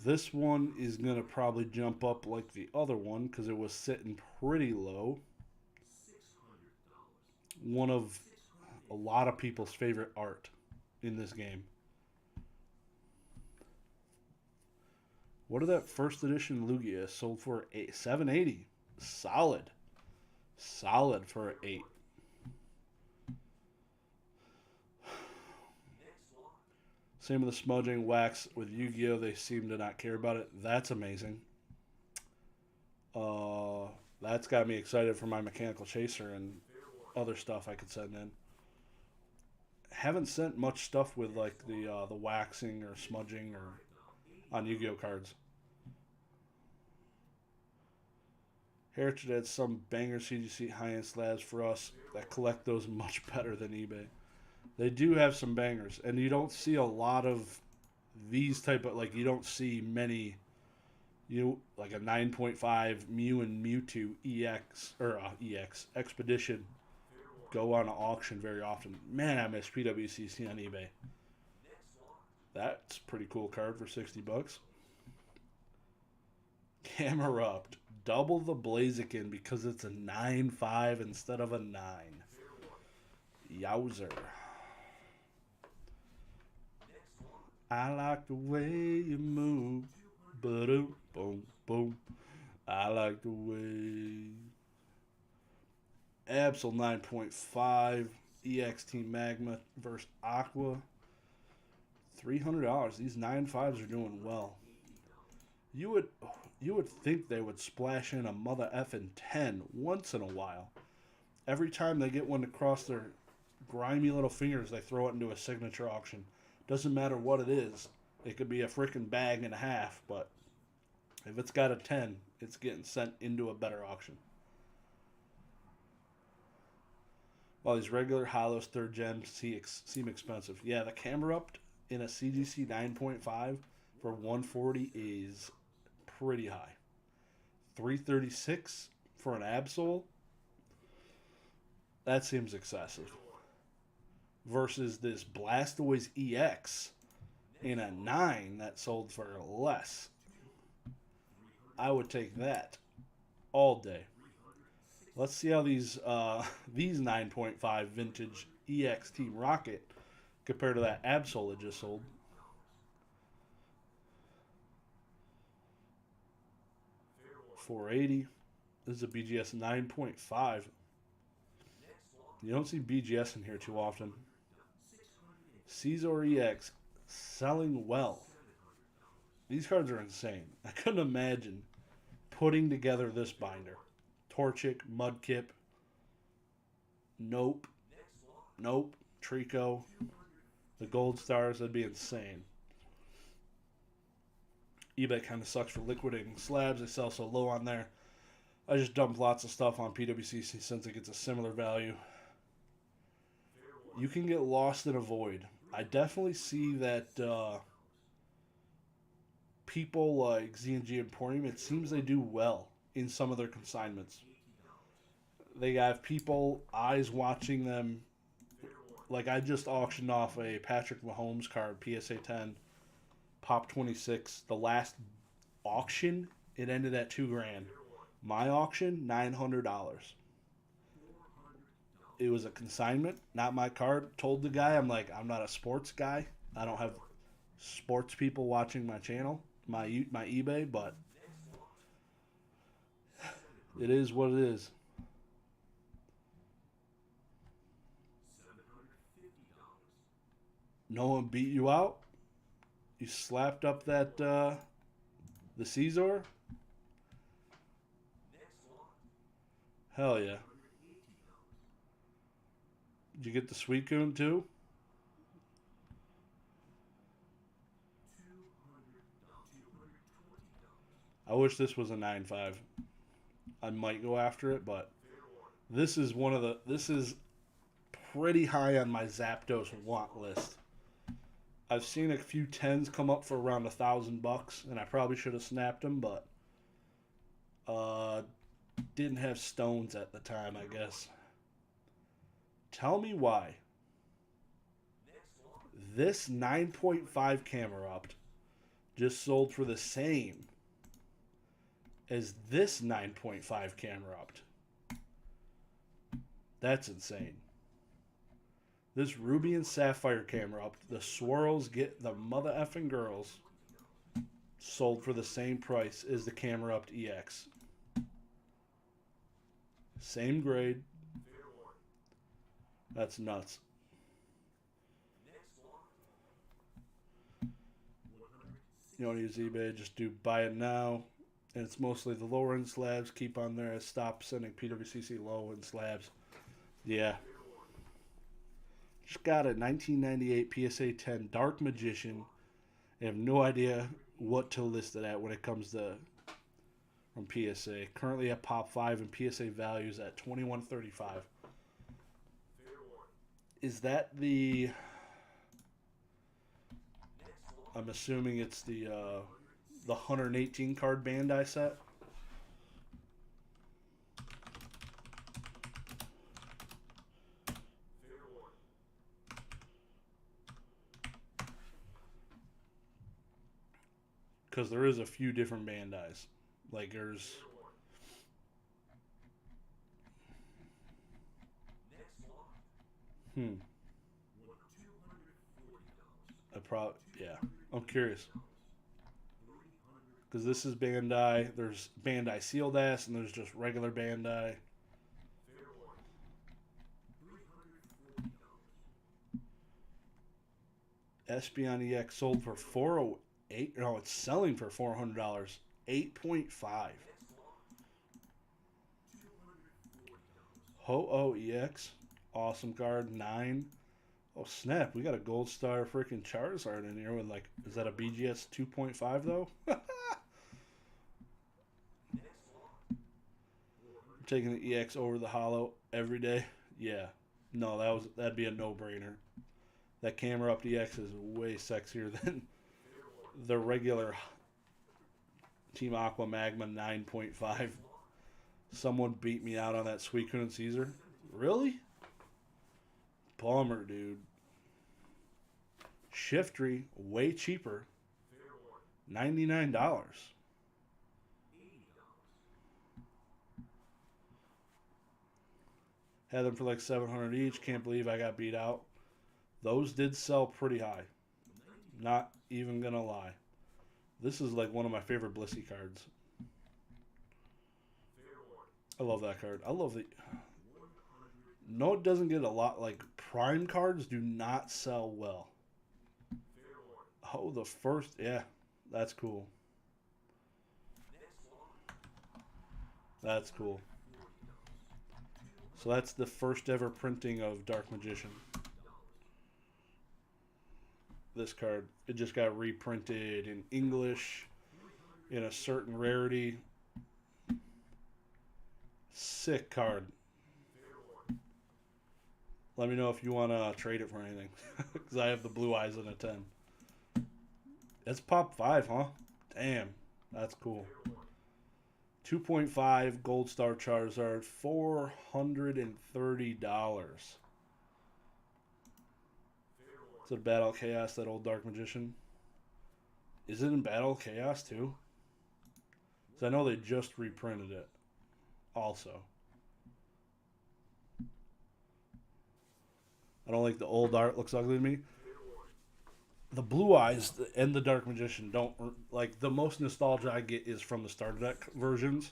This one is going to probably jump up like the other one because it was sitting pretty low. One of a lot of people's favorite art in this game. What did that first edition Lugia sold for? 780. Solid. Solid for 8. Same with the smudging wax with Yu-Gi-Oh! They seem to not care about it. That's amazing. That's got me excited for my mechanical chaser and other stuff I could send in. Haven't sent much stuff with like the waxing or smudging or on Yu-Gi-Oh! Cards. Heritage had some banger CGC high-end slabs for us that collect those much better than eBay. They do have some bangers, and you don't see a lot of these type of, like, you don't see many, like a 9.5 Mew and Mewtwo EX, or EX, Expedition go on auction very often. Man, I miss PWCC on eBay. That's a pretty cool card for $60. Camerupt. Double the Blaziken because it's a 9.5 instead of a 9. Yowzer. I like the way you move. Boom, boom, boom. I like the way. Absol 9.5. EXT Magma versus Aqua. $300. These 9.5s are doing well. You would think they would splash in a mother effing 10 once in a while. Every time they get one to cross their grimy little fingers, they throw it into a signature auction. Doesn't matter what it is. It could be a freaking bag and a half, but if it's got a 10, it's getting sent into a better auction. While these regular hollows third gems seem expensive. Yeah, the Camerupt in a CGC 9.5 for 140 is pretty high. 336 for an Absol? That seems excessive. Versus this Blastoise EX in a 9 that sold for less. I would take that all day. Let's see how these 9.5 vintage EX Team Rocket compare to that Absol that just sold. $480. This is a BGS 9.5. You don't see BGS in here too often. Caesar EX selling well. These cards are insane. I couldn't imagine putting together this binder. Torchic, Mudkip, Nope, Trico, the Gold Stars, that'd be insane. eBay kind of sucks for liquidating slabs. They sell so low on there. I just dump lots of stuff on PWCC since it gets a similar value. You can get lost in a void. I definitely see that people like Z&G Emporium, it seems they do well in some of their consignments. They have people, eyes watching them. Like I just auctioned off a Patrick Mahomes card, PSA 10, Pop 26. The last auction, it ended at $2,000. My auction, $900. It was a consignment, not my card. Told the guy, I'm like, I'm not a sports guy. I don't have sports people watching my channel, my eBay, but it is what it is. No one beat you out. You slapped up that the Caesar. Hell yeah. Did you get the Suicune too? I wish this was a 9.5. I might go after it, but this is this is pretty high on my Zapdos want list. I've seen a few 10s come up for around $1,000, and I probably should have snapped them, but didn't have stones at the time, I guess. Tell me why. This 9.5 camera opt just sold for the same as this 9.5 camera opt. That's insane. This Ruby and Sapphire camera up, the swirls get the mother effing girls, sold for the same price as the camera up EX. Same grade. That's nuts. You don't use eBay, just do buy it now. And it's mostly the lower end slabs. Keep on there. Stop sending PWCC low end slabs. Yeah. Just got a 1998 PSA 10 Dark Magician. I have no idea what to list it at when it comes to from PSA. Currently at Pop 5 and PSA values at $21.35. Is that the... I'm assuming it's the 118 card Bandai set. Because there is a few different Bandais. Like there's... Yeah. I'm curious. Because this is Bandai. There's Bandai Sealed Ass, and there's just regular Bandai. Espeon EX sold for $408. No, it's selling for $400. 8.5. Ho-Oh EX. Awesome card. 9. Oh, snap. We got a Gold Star freaking Charizard in here with, like, is that a BGS 2.5, though? I'm taking the EX over the Holo every day. Yeah. No, that'd be a no-brainer. That camera up EX is way sexier than the regular Team Aqua Magma 9.5. Someone beat me out on that Suicune and Caesar. Really? Bummer, dude. Shiftry, way cheaper. $99. Had them for like $700 each. Can't believe I got beat out. Those did sell pretty high. Not even gonna lie. This is like one of my favorite Blissey cards. I love that card. I love the... No, it doesn't get a lot. Like, prime cards do not sell well. Oh, the first... Yeah, that's cool. That's cool. So that's the first ever printing of Dark Magician. This card. It just got reprinted in English in a certain rarity. Sick card. Let me know if you want to trade it for anything. Because I have the blue eyes in a 10. It's pop 5, huh? Damn. That's cool. 2.5 Gold Star Charizard. $430. Is it a Battle Chaos, that old Dark Magician? Is it in Battle Chaos too? Because I know they just reprinted it. Also. I don't like the old art. Looks ugly to me. The blue eyes and the Dark Magician don't like. The most nostalgia I get is from the starter deck versions.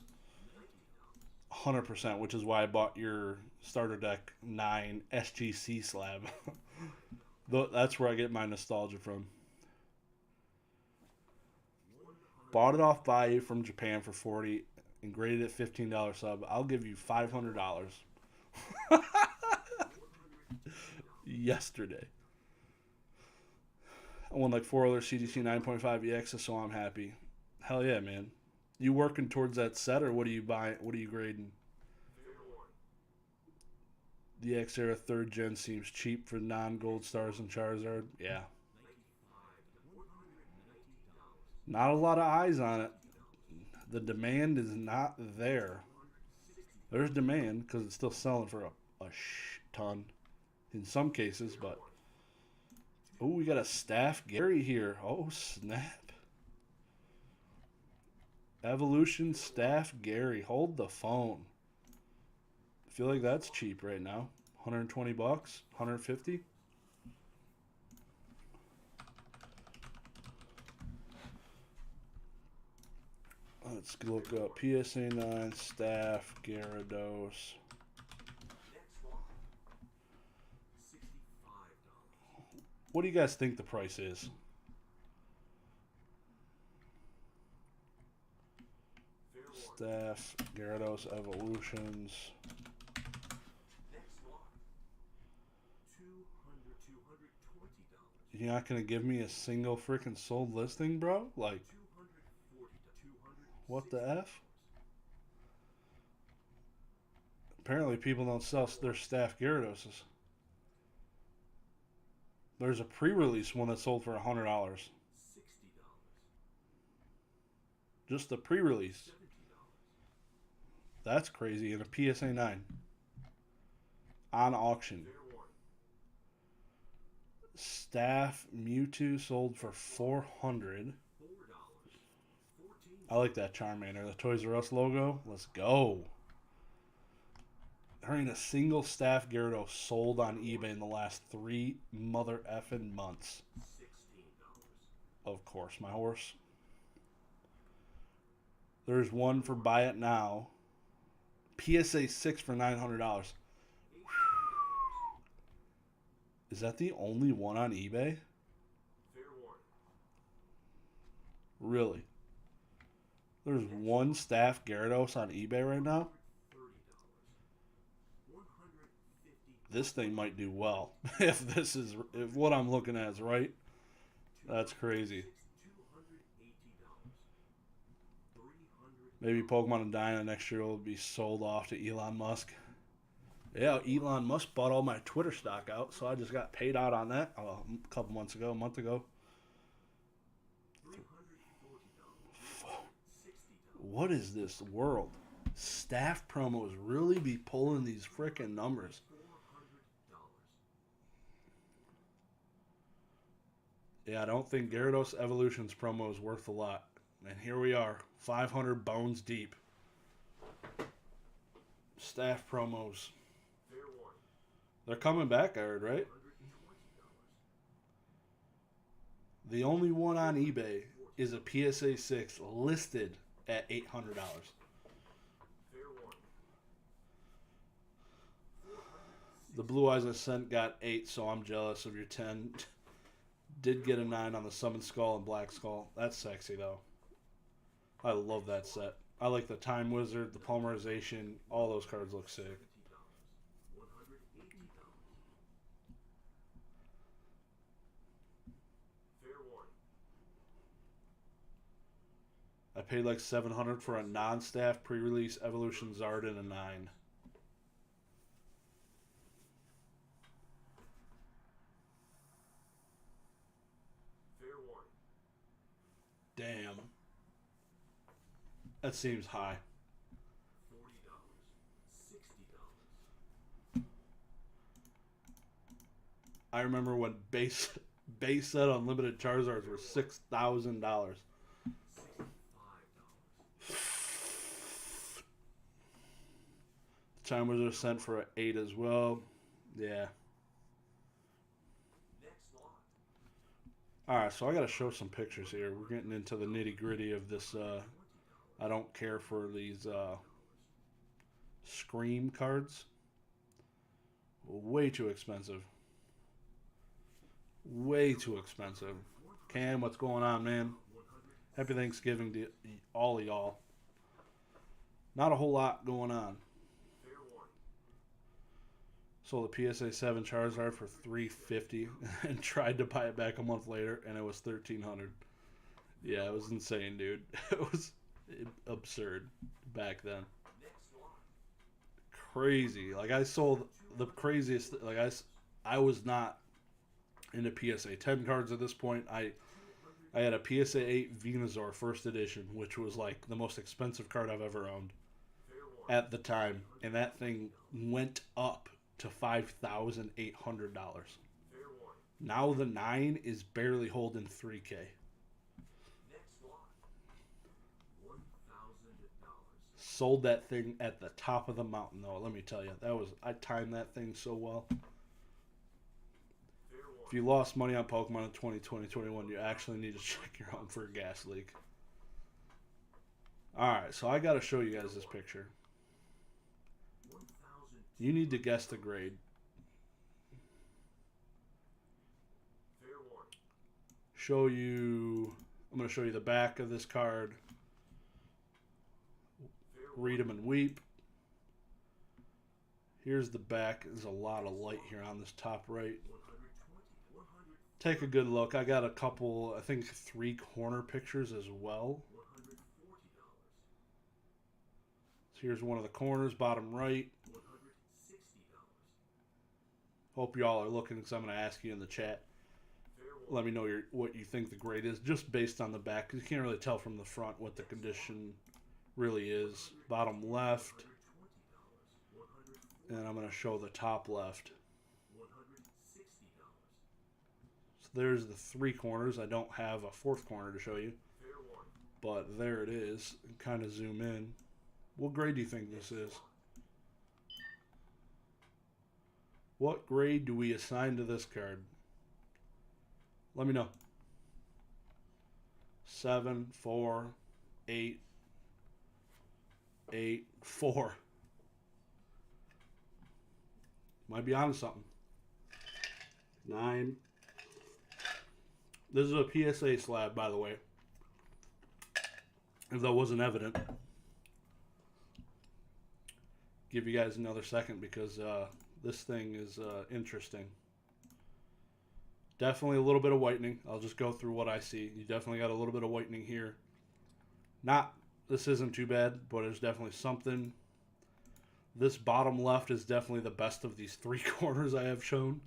100%, which is why I bought your starter deck 9 SGC slab. That's where I get my nostalgia from. Bought it off Bayou from Japan for 40 and graded it $15 sub. I'll give you $500. Yesterday. I won like 4 other CGC 9.5 EXs, so I'm happy. Hell yeah, man. You working towards that set, or what are you buying? What are you grading? The X Era 3rd Gen seems cheap for non-gold stars and Charizard. Yeah. Not a lot of eyes on it. The demand is not there. There's demand because it's still selling for a ton in some cases, but oh, we got a Staff Gary here. Oh, snap. Evolution Staff Gary. Hold the phone. I feel like that's cheap right now. 120 bucks, 150. Let's look up PSA 9 Staff Gyarados. What do you guys think the price is? Staff Gyarados Evolutions. You're not gonna give me a single freaking sold listing, bro? Like, what the F? Apparently people don't sell their Staff Gyarados. There's a pre-release one that sold for $100. Just the pre-release. That's crazy. In a PSA 9. On auction. Staff Mewtwo sold for $400. I like that Charmander. The Toys R Us logo. Let's go. There ain't a single Staff Gyarados sold on eBay in the last 3 mother effing months. Of course, my horse. There's one for buy it now. PSA 6 for $900. Is that the only one on eBay? Really? There's one Staff Gyarados on eBay right now? This thing might do well. if what I'm looking at is right. That's crazy. Maybe Pokemon and Dyna next year will be sold off to Elon Musk. Yeah, Elon Musk bought all my Twitter stock out, so I just got paid out on that a couple months ago, a month ago. What is this world? Staff promos really be pulling these freaking numbers. Yeah, I don't think Gyarados Evolutions promo is worth a lot. And here we are, 500 bones deep. Staff promos. They're coming back, I heard, right? The only one on eBay is a PSA 6 listed at $800. The Blue Eyes I sent got 8, so I'm jealous of your 10. Did get a 9 on the Summon Skull and Black Skull. That's sexy, though. I love that set. I like the Time Wizard, the Polymerization. All those cards look sick. I paid like $700 for a non-staff pre-release Evolution Zard in a 9. Damn. That seems high. I remember when base set unlimited Charizards were $6,000. Timers are sent for an 8 as well. Yeah. Alright, so I gotta show some pictures here. We're getting into the nitty gritty of this. I don't care for these Scream cards. Way too expensive. Way too expensive. Cam, what's going on, man? Happy Thanksgiving to all of y'all. Not a whole lot going on. Sold a PSA 7 Charizard for $350 and tried to buy it back a month later, and it was $1,300. Yeah, it was insane, dude. It was absurd back then. Crazy. Like, I sold the craziest. Like, I was not into PSA 10 cards at this point. I had a PSA 8 Venusaur first edition, which was like the most expensive card I've ever owned at the time, and that thing went up to $5,800. Now the 9 is barely holding $3K. Sold that thing at the top of the mountain, though. Let me tell you, I timed that thing so well. If you lost money on Pokemon in 2020, 21, you actually need to check your home for a gas leak. Alright, so I gotta show you guys this picture. You need to guess the grade. I'm going to show you the back of this card. Read them and weep. Here's the back. There's a lot of light here on this top right. Take a good look. I got a couple, I think 3 corner pictures as well. So here's one of the corners, bottom right. Hope y'all are looking, because I'm going to ask you in the chat. Let me know what you think the grade is, just based on the back, because you can't really tell from the front what the condition really is. Bottom left. And I'm going to show the top left. So there's the 3 corners. I don't have a 4th corner to show you. But there it is. Kind of zoom in. What grade do you think this is? What grade do we assign to this card? Let me know. 7, 4, 8, 8, 4. Might be onto something. 9. This is a PSA slab, by the way. If that wasn't evident. Give you guys another second because this thing is interesting. Definitely a little bit of whitening. I'll just go through what I see. You definitely got a little bit of whitening here. This isn't too bad, but there's definitely something. This bottom left is definitely the best of these 3 corners I have shown.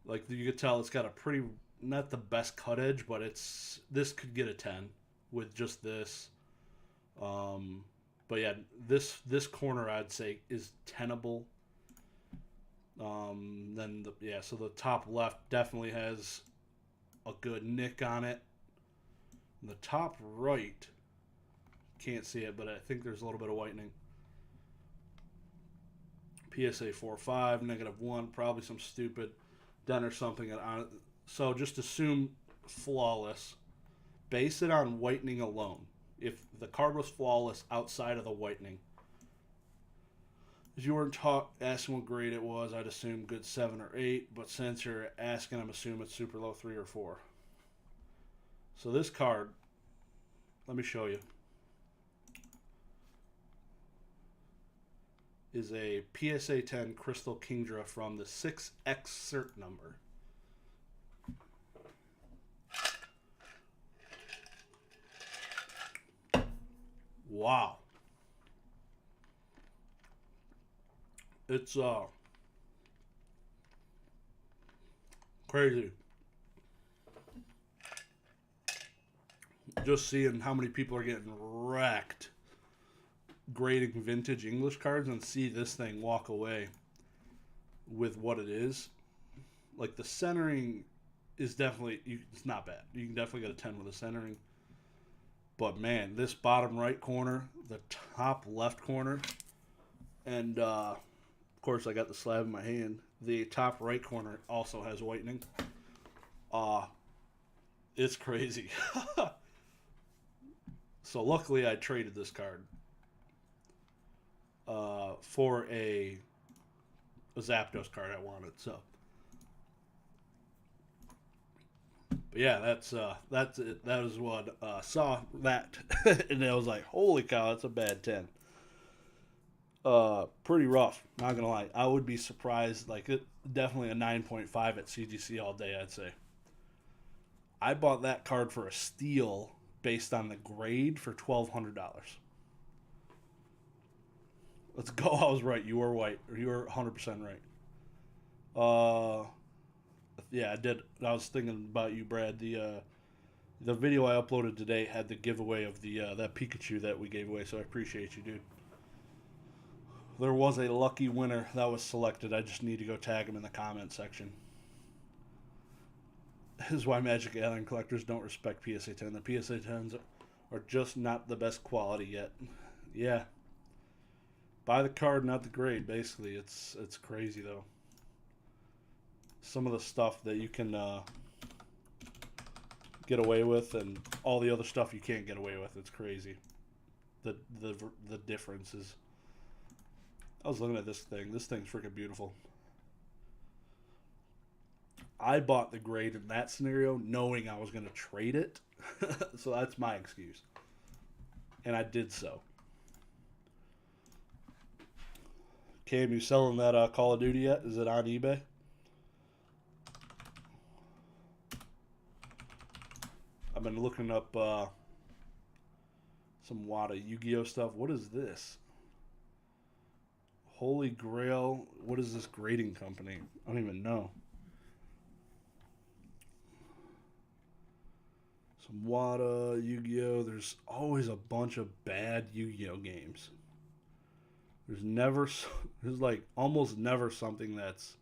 Like, you could tell it's got a pretty, not the best cut edge, but this could get a 10 with just this. But yeah, this corner I'd say is tenable. So the top left definitely has a good nick on it. The top right, can't see it, but I think there's a little bit of whitening. PSA 4.5, -1, probably some stupid dent or something on it. So just assume flawless. Base it on whitening alone. If the card was flawless outside of the whitening. If you weren't asking what grade it was, I'd assume good 7 or 8. But since you're asking, I'm assuming it's super low 3 or 4. So this card, let me show you, is a PSA 10 Crystal Kingdra from the 6X cert number. Wow. It's crazy. Just seeing how many people are getting wrecked grading vintage English cards and see this thing walk away with what it is. Like the centering is definitely it's not bad. You can definitely get a 10 with the centering. But man, this bottom right corner, the top left corner, and of course I got the slab in my hand. The top right corner also has whitening. Uh it's crazy. So luckily I traded this card for a Zapdos card I wanted. So, but yeah, that's it. That was what saw that, and I was like, holy cow, that's a bad 10. Pretty rough. Not gonna lie, I would be surprised. Like it, definitely a 9.5 at CGC all day. I'd say. I bought that card for a steal based on the grade for $1,200. Let's go. I was right. You were right. You were 100% right. Uh, yeah, I did. I was thinking about you, Brad. The video I uploaded today had the giveaway of the that Pikachu that we gave away, so I appreciate you, dude. There was a lucky winner that was selected. I just need to go tag him in the comment section. This is why Magic Gathering collectors don't respect PSA 10. The PSA 10s are just not the best quality yet. Yeah, buy the card, not the grade. Basically, it's crazy though. Some of the stuff that you can get away with, and all the other stuff you can't get away with. It's crazy. The the the difference is. I was looking at this thing. This thing's freaking beautiful. I bought the grade in that scenario knowing I was going to trade it. So that's my excuse. And I did so. Cam, you selling that Call of Duty yet? Is it on eBay? I've been looking up some WADA Yu-Gi-Oh stuff. What is this? Holy Grail. What is this grading company? I don't even know. Some WADA, Yu-Gi-Oh. There's always a bunch of bad Yu-Gi-Oh games. There's like almost never something that's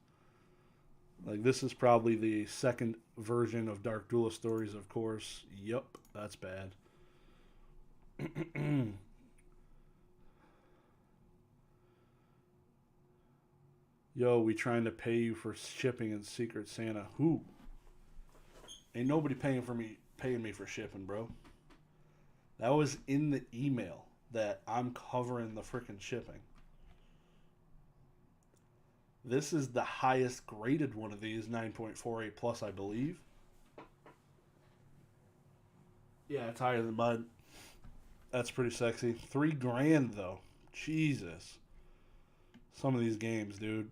like this is probably the second version of Dark Duelist Stories, of course. Yup, that's bad. Yo, we trying to pay you for shipping and Secret Santa. Who? Ain't nobody paying me for shipping, bro. That was in the email that I'm covering the freaking shipping. This is the highest graded one of these, 9.48 plus, I believe. Yeah, it's higher than mine. That's pretty sexy. $3,000 though. Jesus. Some of these games, dude.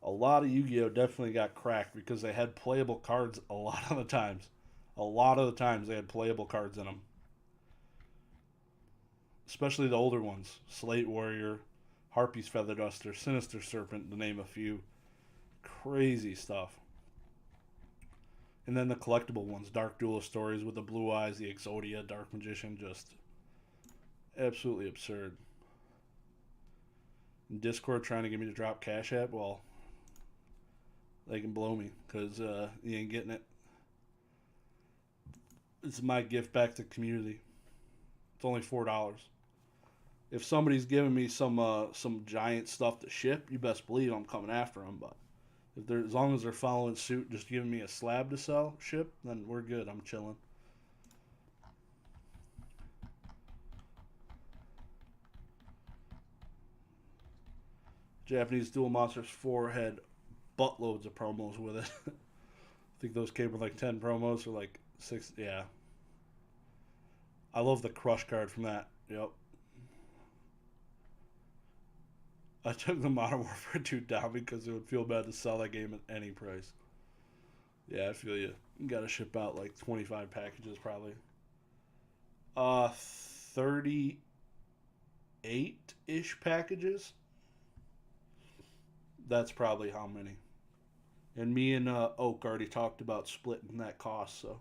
A lot of Yu-Gi-Oh definitely got cracked because they had playable cards a lot of the times. A lot of the times they had playable cards in them. Especially the older ones. Slate Warrior, Harpy's Feather Duster, Sinister Serpent, to name a few. Crazy stuff. And then the collectible ones, Dark Duelist Stories with the blue eyes, the Exodia, Dark Magician, just absolutely absurd. And Discord trying to get me to drop Cash App, well, they can blow me because you ain't getting it. It's my gift back to the community. It's only $4. If somebody's giving me some giant stuff to ship, you best believe I'm coming after them. But if they're as long as they're following suit, just giving me a slab to ship, then we're good. I'm chilling. Japanese Duel Monsters 4 had buttloads of promos with it. I think those came with like 10 promos or like 6. Yeah. I love the Crush card from that. Yep. I took the Modern Warfare 2 down because it would feel bad to sell that game at any price. Yeah, I feel you. You gotta ship out like 25 packages probably. 38-ish packages. That's probably how many. And me and Oak already talked about splitting that cost, so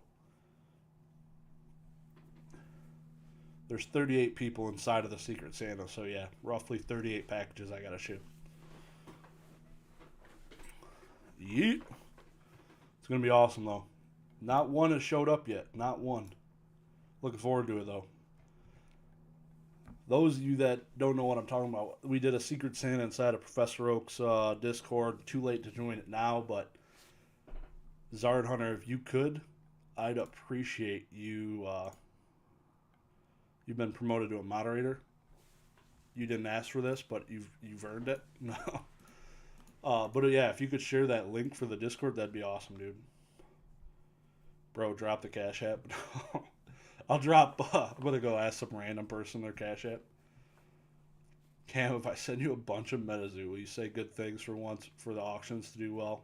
there's 38 people inside of the Secret Santa, so yeah, roughly 38 packages I gotta ship. Yeet. It's gonna be awesome though. Not one has showed up yet. Not one. Looking forward to it though. Those of you that don't know what I'm talking about, we did a Secret Santa inside of Professor Oak's Discord. Too late to join it now, but Zard Hunter, if you could, I'd appreciate you. You've been promoted to a moderator. You didn't ask for this, but you've earned it. No. But yeah, if you could share that link for the Discord, that'd be awesome, dude. Bro, drop the Cash App. I'll drop. I'm gonna go ask some random person their Cash App. Cam, if I send you a bunch of MetaZoo, will you say good things for once for the auctions to do well?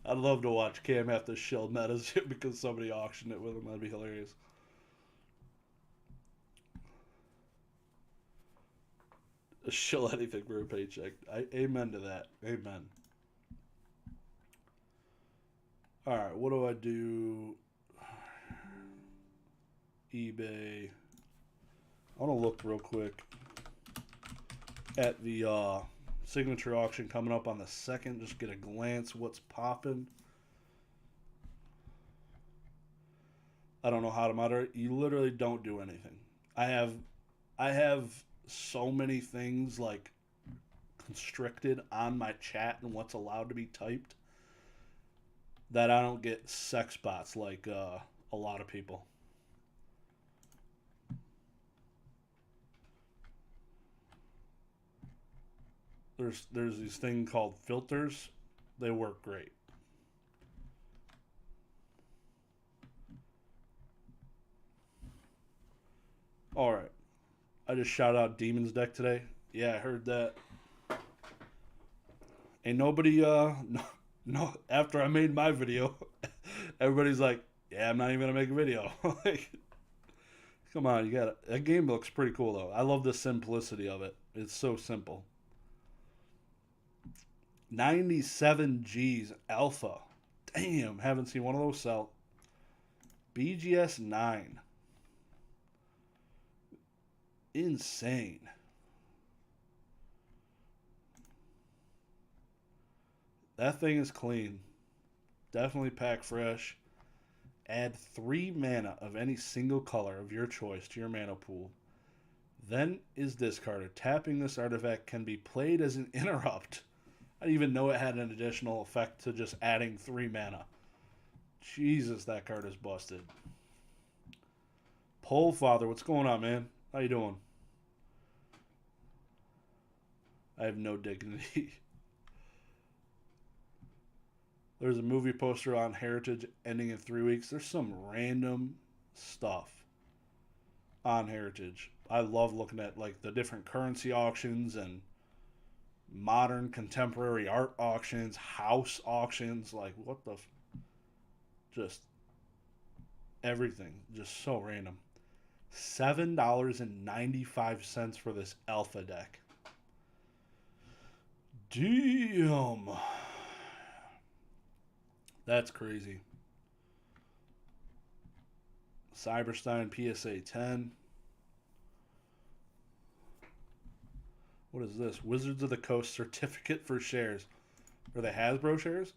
I'd love to watch Cam have to shill MetaZoo because somebody auctioned it with him. That'd be hilarious. Shill anything for a paycheck. Amen to that. Amen. All right, what do I do? eBay. I want to look real quick at the signature auction coming up on the 2nd. Just get a glance what's popping. I don't know how to moderate. You literally don't do anything. I have so many things like constricted on my chat and what's allowed to be typed that I don't get sex bots like a lot of people. There's these thing called filters. They work great. All right. I just shout out Demon's deck today. Yeah, I heard that. Ain't nobody no after I made my video, everybody's like, "Yeah, I'm not even going to make a video." Like, come on, you got it. That game looks pretty cool though. I love the simplicity of it. It's so simple. 97 G's alpha. Damn, haven't seen one of those sell. BGS 9. Insane. That thing is clean. Definitely pack fresh. Add 3 mana of any single color of your choice to your mana pool. Then is discarded. Tapping this artifact can be played as an interrupt. I didn't even know it had an additional effect to just adding 3 mana. Jesus, that card is busted. Pole Father, what's going on, man? How you doing? I have no dignity. There's a movie poster on Heritage ending in 3 weeks. There's some random stuff on Heritage. I love looking at like the different currency auctions and modern contemporary art auctions, house auctions. Like what the, just everything, just so random. $7.95 for this alpha deck. Damn. That's crazy. Cyberstein PSA 10. What is this? Wizards of the Coast certificate for shares. Are they Hasbro shares?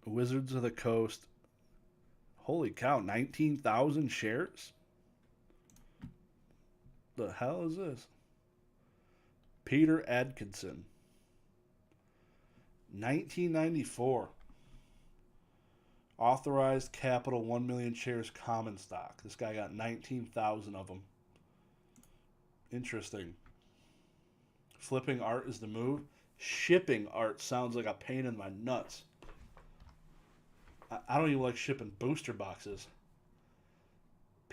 Wizards of the Coast. Holy cow, 19,000 shares? The hell is this? Peter Adkinson. 1994. Authorized capital 1 million shares common stock. This guy got 19,000 of them. Interesting. Flipping art is the move. Shipping art sounds like a pain in my nuts. I don't even like shipping booster boxes.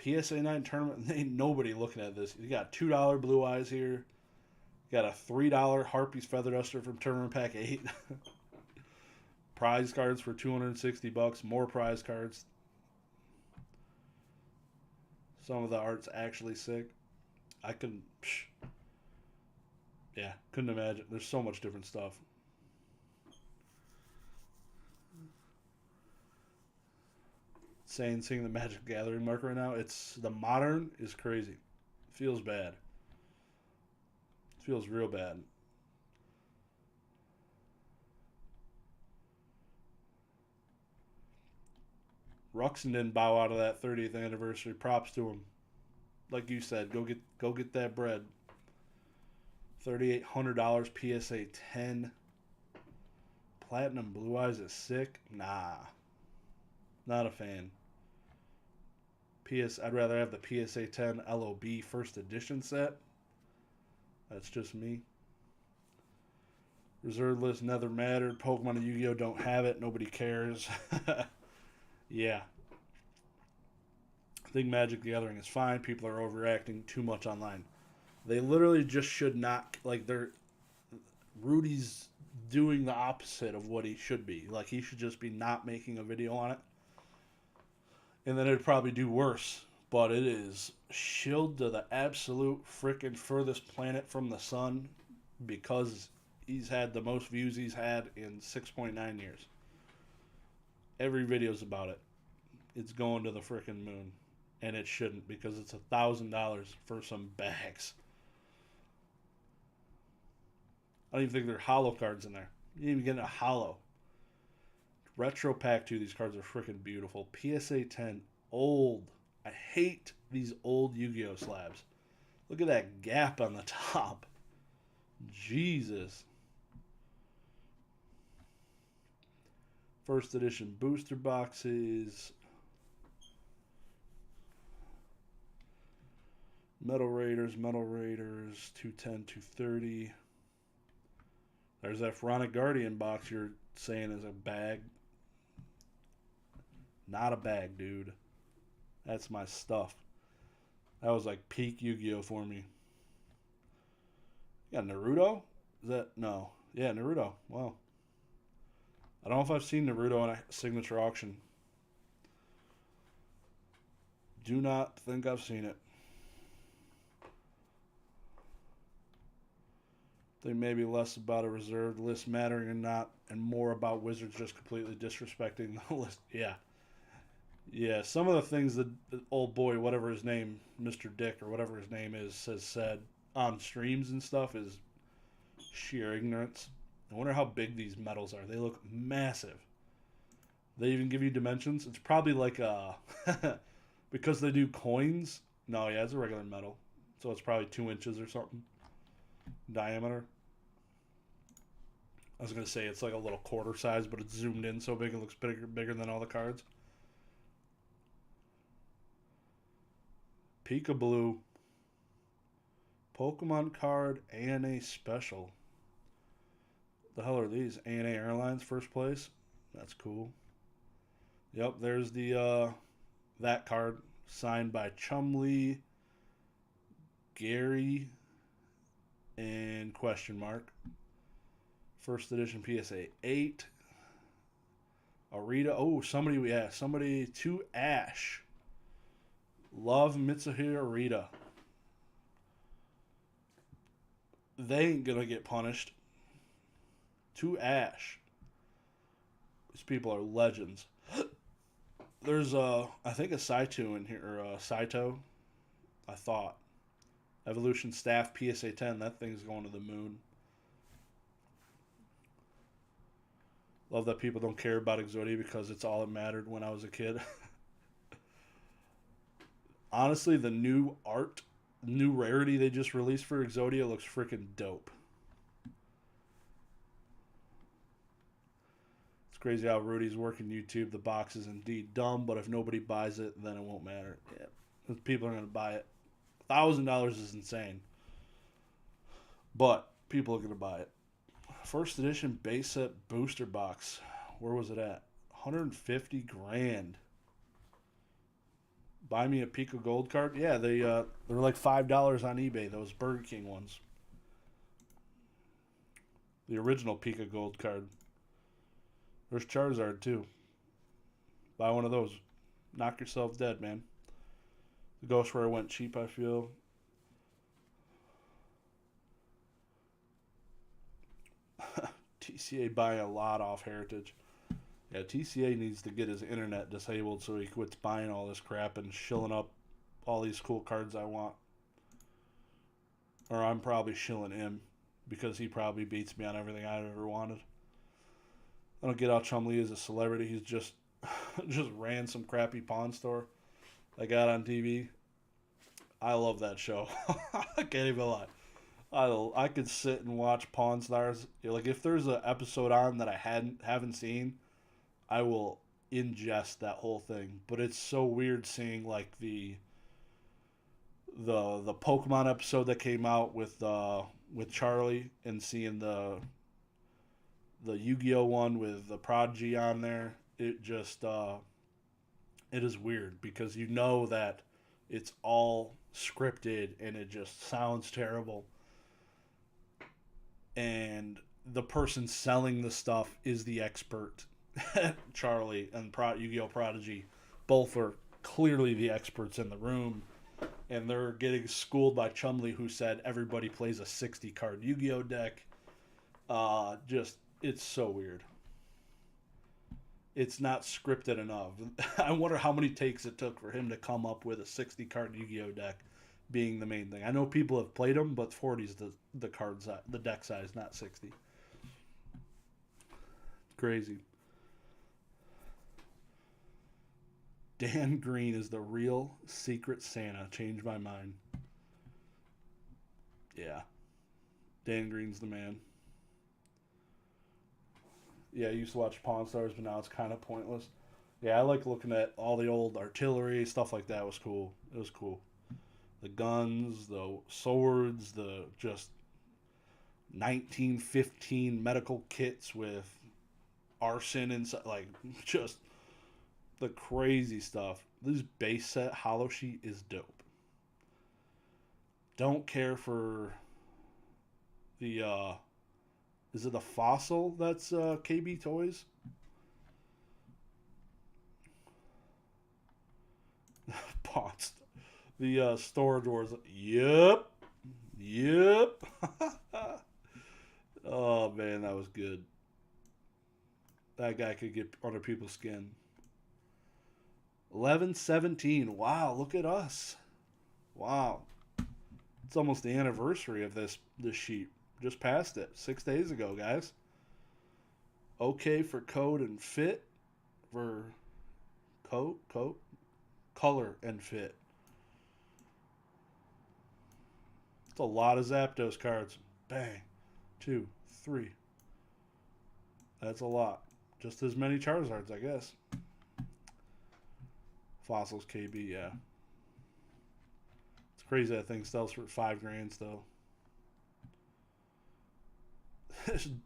PSA 9 tournament, ain't nobody looking at this. You got $2 Blue Eyes here. You got a $3 Harpy's Feather Duster from Tournament Pack 8. Prize cards for $260. More prize cards. Some of the art's actually sick. I couldn't. Yeah, couldn't imagine. There's so much different stuff. Seeing the Magic Gathering marker right now. It's the modern is crazy. Feels bad. Feels real bad. Ruxin didn't bow out of that 30th anniversary. Props to him. Like you said, go get that bread. $3,800 PSA 10. Platinum Blue Eyes is sick. Nah, not a fan. I'd rather have the PSA 10 LOB first edition set. That's just me. Reserved list never mattered. Pokemon and Yu-Gi-Oh don't have it. Nobody cares. Yeah. I think Magic the Gathering is fine. People are overreacting too much online. They literally just should not, like, Rudy's doing the opposite of what he should be. Like, he should just be not making a video on it. And then it'd probably do worse. But it is shilled to the absolute freaking furthest planet from the sun because he's had the most views he's had in 6.9 years. Every video's about it. It's going to the freaking moon. And it shouldn't because it's $1,000 for some bags. I don't even think there are holo cards in there. You didn't even get a holo. Retro Pack 2, these cards are freaking beautiful. PSA 10, old. I hate these old Yu-Gi-Oh slabs. Look at that gap on the top. Jesus. First edition booster boxes. Metal Raiders, 210, 230. There's that Pharaonic Guardian box you're saying is a bag. Not a bag, dude. That's my stuff. That was like peak Yu-Gi-Oh for me. You got Naruto? Is that? No. Yeah, Naruto. Wow. I don't know if I've seen Naruto in a signature auction. Do not think I've seen it. They may be less about a reserved list mattering or not, and more about Wizards just completely disrespecting the list. Yeah. Yeah, some of the things that the old boy, whatever his name, Mr. Dick or whatever his name is, has said on streams and stuff is sheer ignorance. I wonder how big these metals are. They look massive. They even give you dimensions. It's probably like a... because they do coins. No, yeah, it's a regular metal. So it's probably 2 inches or something. Diameter. I was going to say it's like a little quarter size, but it's zoomed in so big it looks bigger than all the cards. Peekaboo. Pokemon card ANA special. The hell are these? ANA Airlines first place. That's cool. Yep, there's the that card signed by Chumley, Gary, and question mark. First edition PSA 8. Arita. Oh, somebody to Ash. Love Mitsuhiro Arita. They ain't gonna get punished. To Ash. These people are legends. There's I think a Saito in here, or Saito. I thought. Evolution Staff PSA 10. That thing's going to the moon. Love that people don't care about Exodia because it's all that mattered when I was a kid. Honestly, the new art, new rarity they just released for Exodia looks freaking dope. It's crazy how Rudy's working YouTube. The box is indeed dumb, but if nobody buys it, then it won't matter. Yeah, people are going to buy it. $1,000 is insane. But people are going to buy it. First edition base set booster box. Where was it at? 150 grand. Buy me a Pico Gold card? Yeah, they're like $5 on eBay, those Burger King ones. The original Pico Gold card. There's Charizard too. Buy one of those. Knock yourself dead, man. The Ghost Rare went cheap, I feel. TCA buying a lot off Heritage. Yeah, TCA needs to get his internet disabled so he quits buying all this crap and shilling up all these cool cards I want. Or I'm probably shilling him because he probably beats me on everything I've ever wanted. I don't get how Chumlee is a celebrity. He's just just ran some crappy pawn store I got on TV. I love that show. I can't even lie. I could sit and watch Pawn Stars. Like if there's an episode on that I haven't seen, I will ingest that whole thing. But it's so weird seeing like the Pokemon episode that came out with Charlie and seeing the Yu-Gi-Oh one with the Prodigy on there. It just it is weird because you know that it's all scripted and it just sounds terrible. And the person selling the stuff is the expert. Charlie and Yu-Gi-Oh Prodigy both are clearly the experts in the room, and they're getting schooled by Chumlee, who said everybody plays a 60 card Yu-Gi-Oh deck. Just it's so weird. It's not scripted enough. I wonder how many takes it took for him to come up with a 60 card Yu-Gi-Oh deck being the main thing. I know people have played them, but 40 is the card size, the deck size, not 60. Crazy. Dan Green is the real Secret Santa. Changed my mind. Yeah, Dan Green's the man. Yeah, I used to watch Pawn Stars, but now it's kind of pointless. Yeah, I like looking at all the old artillery stuff like that. Was cool. It was cool. The guns, the swords, the just 1915 medical kits with arson and like just the crazy stuff. This base set hollow sheet is dope. Don't care for the is it the fossil that's KB Toys? Pots. The storage wars. Yep. Yep. Oh man, that was good. That guy could get under people's skin. 11/17. Wow, look at us. Wow. It's almost the anniversary of this sheet. Just passed it. 6 days ago, guys. Okay for code and fit. For coat, color and fit. It's a lot of Zapdos cards. Bang. 2, 3. That's a lot. Just as many Charizards, I guess. Fossils KB, yeah. It's crazy that thing sells for $5,000 still.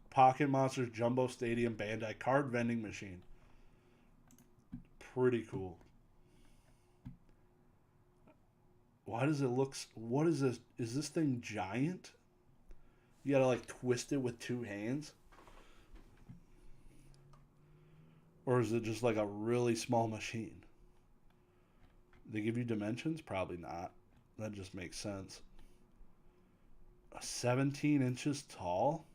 Pocket Monsters Jumbo Stadium Bandai card vending machine. Pretty cool. Why does it look... What is this? Is this thing giant? You gotta like twist it with two hands? Or is it just like a really small machine? They give you dimensions? Probably not. That just makes sense. 17 inches tall?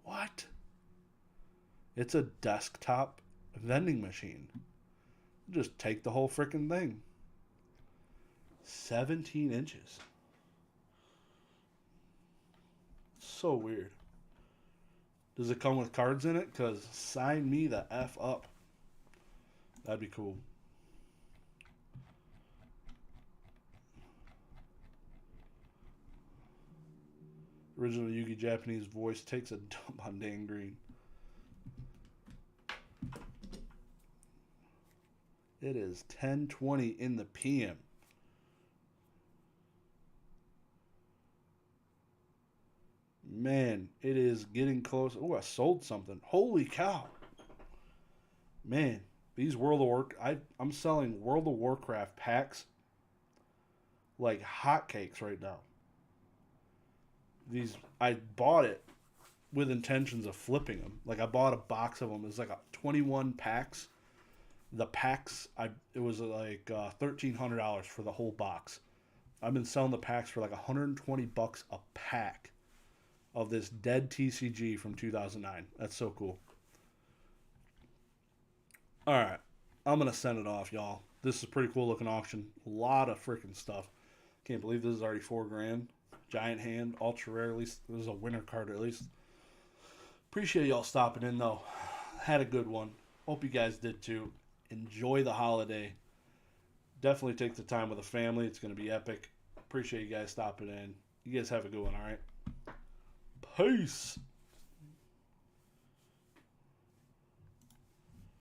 What? It's a desktop vending machine. Just take the whole freaking thing. 17 inches. So weird. Does it come with cards in it? Because sign me the F up. That'd be cool. Original Yugi Japanese voice takes a dump on Dan Green. It is 10:20 in the PM. Man, it is getting close. Oh, I sold something. Holy cow. Man, these World of Warcraft... I'm selling World of Warcraft packs like hotcakes right now. These... I bought it with intentions of flipping them. Like I bought a box of them. It was like 21 packs. The packs, it was like $1,300 for the whole box. I've been selling the packs for like $120 a pack of this dead TCG from 2009. That's so cool. All right, I'm gonna send it off, y'all. This is a pretty cool looking auction. A lot of freaking stuff. Can't believe this is already $4,000. Giant hand, ultra rare. At least this is a winner card, at least. Appreciate y'all stopping in though. Had a good one. Hope you guys did too. Enjoy the holiday. Definitely take the time with the family. It's gonna be epic. Appreciate you guys stopping in. You guys have a good one. All right. Peace.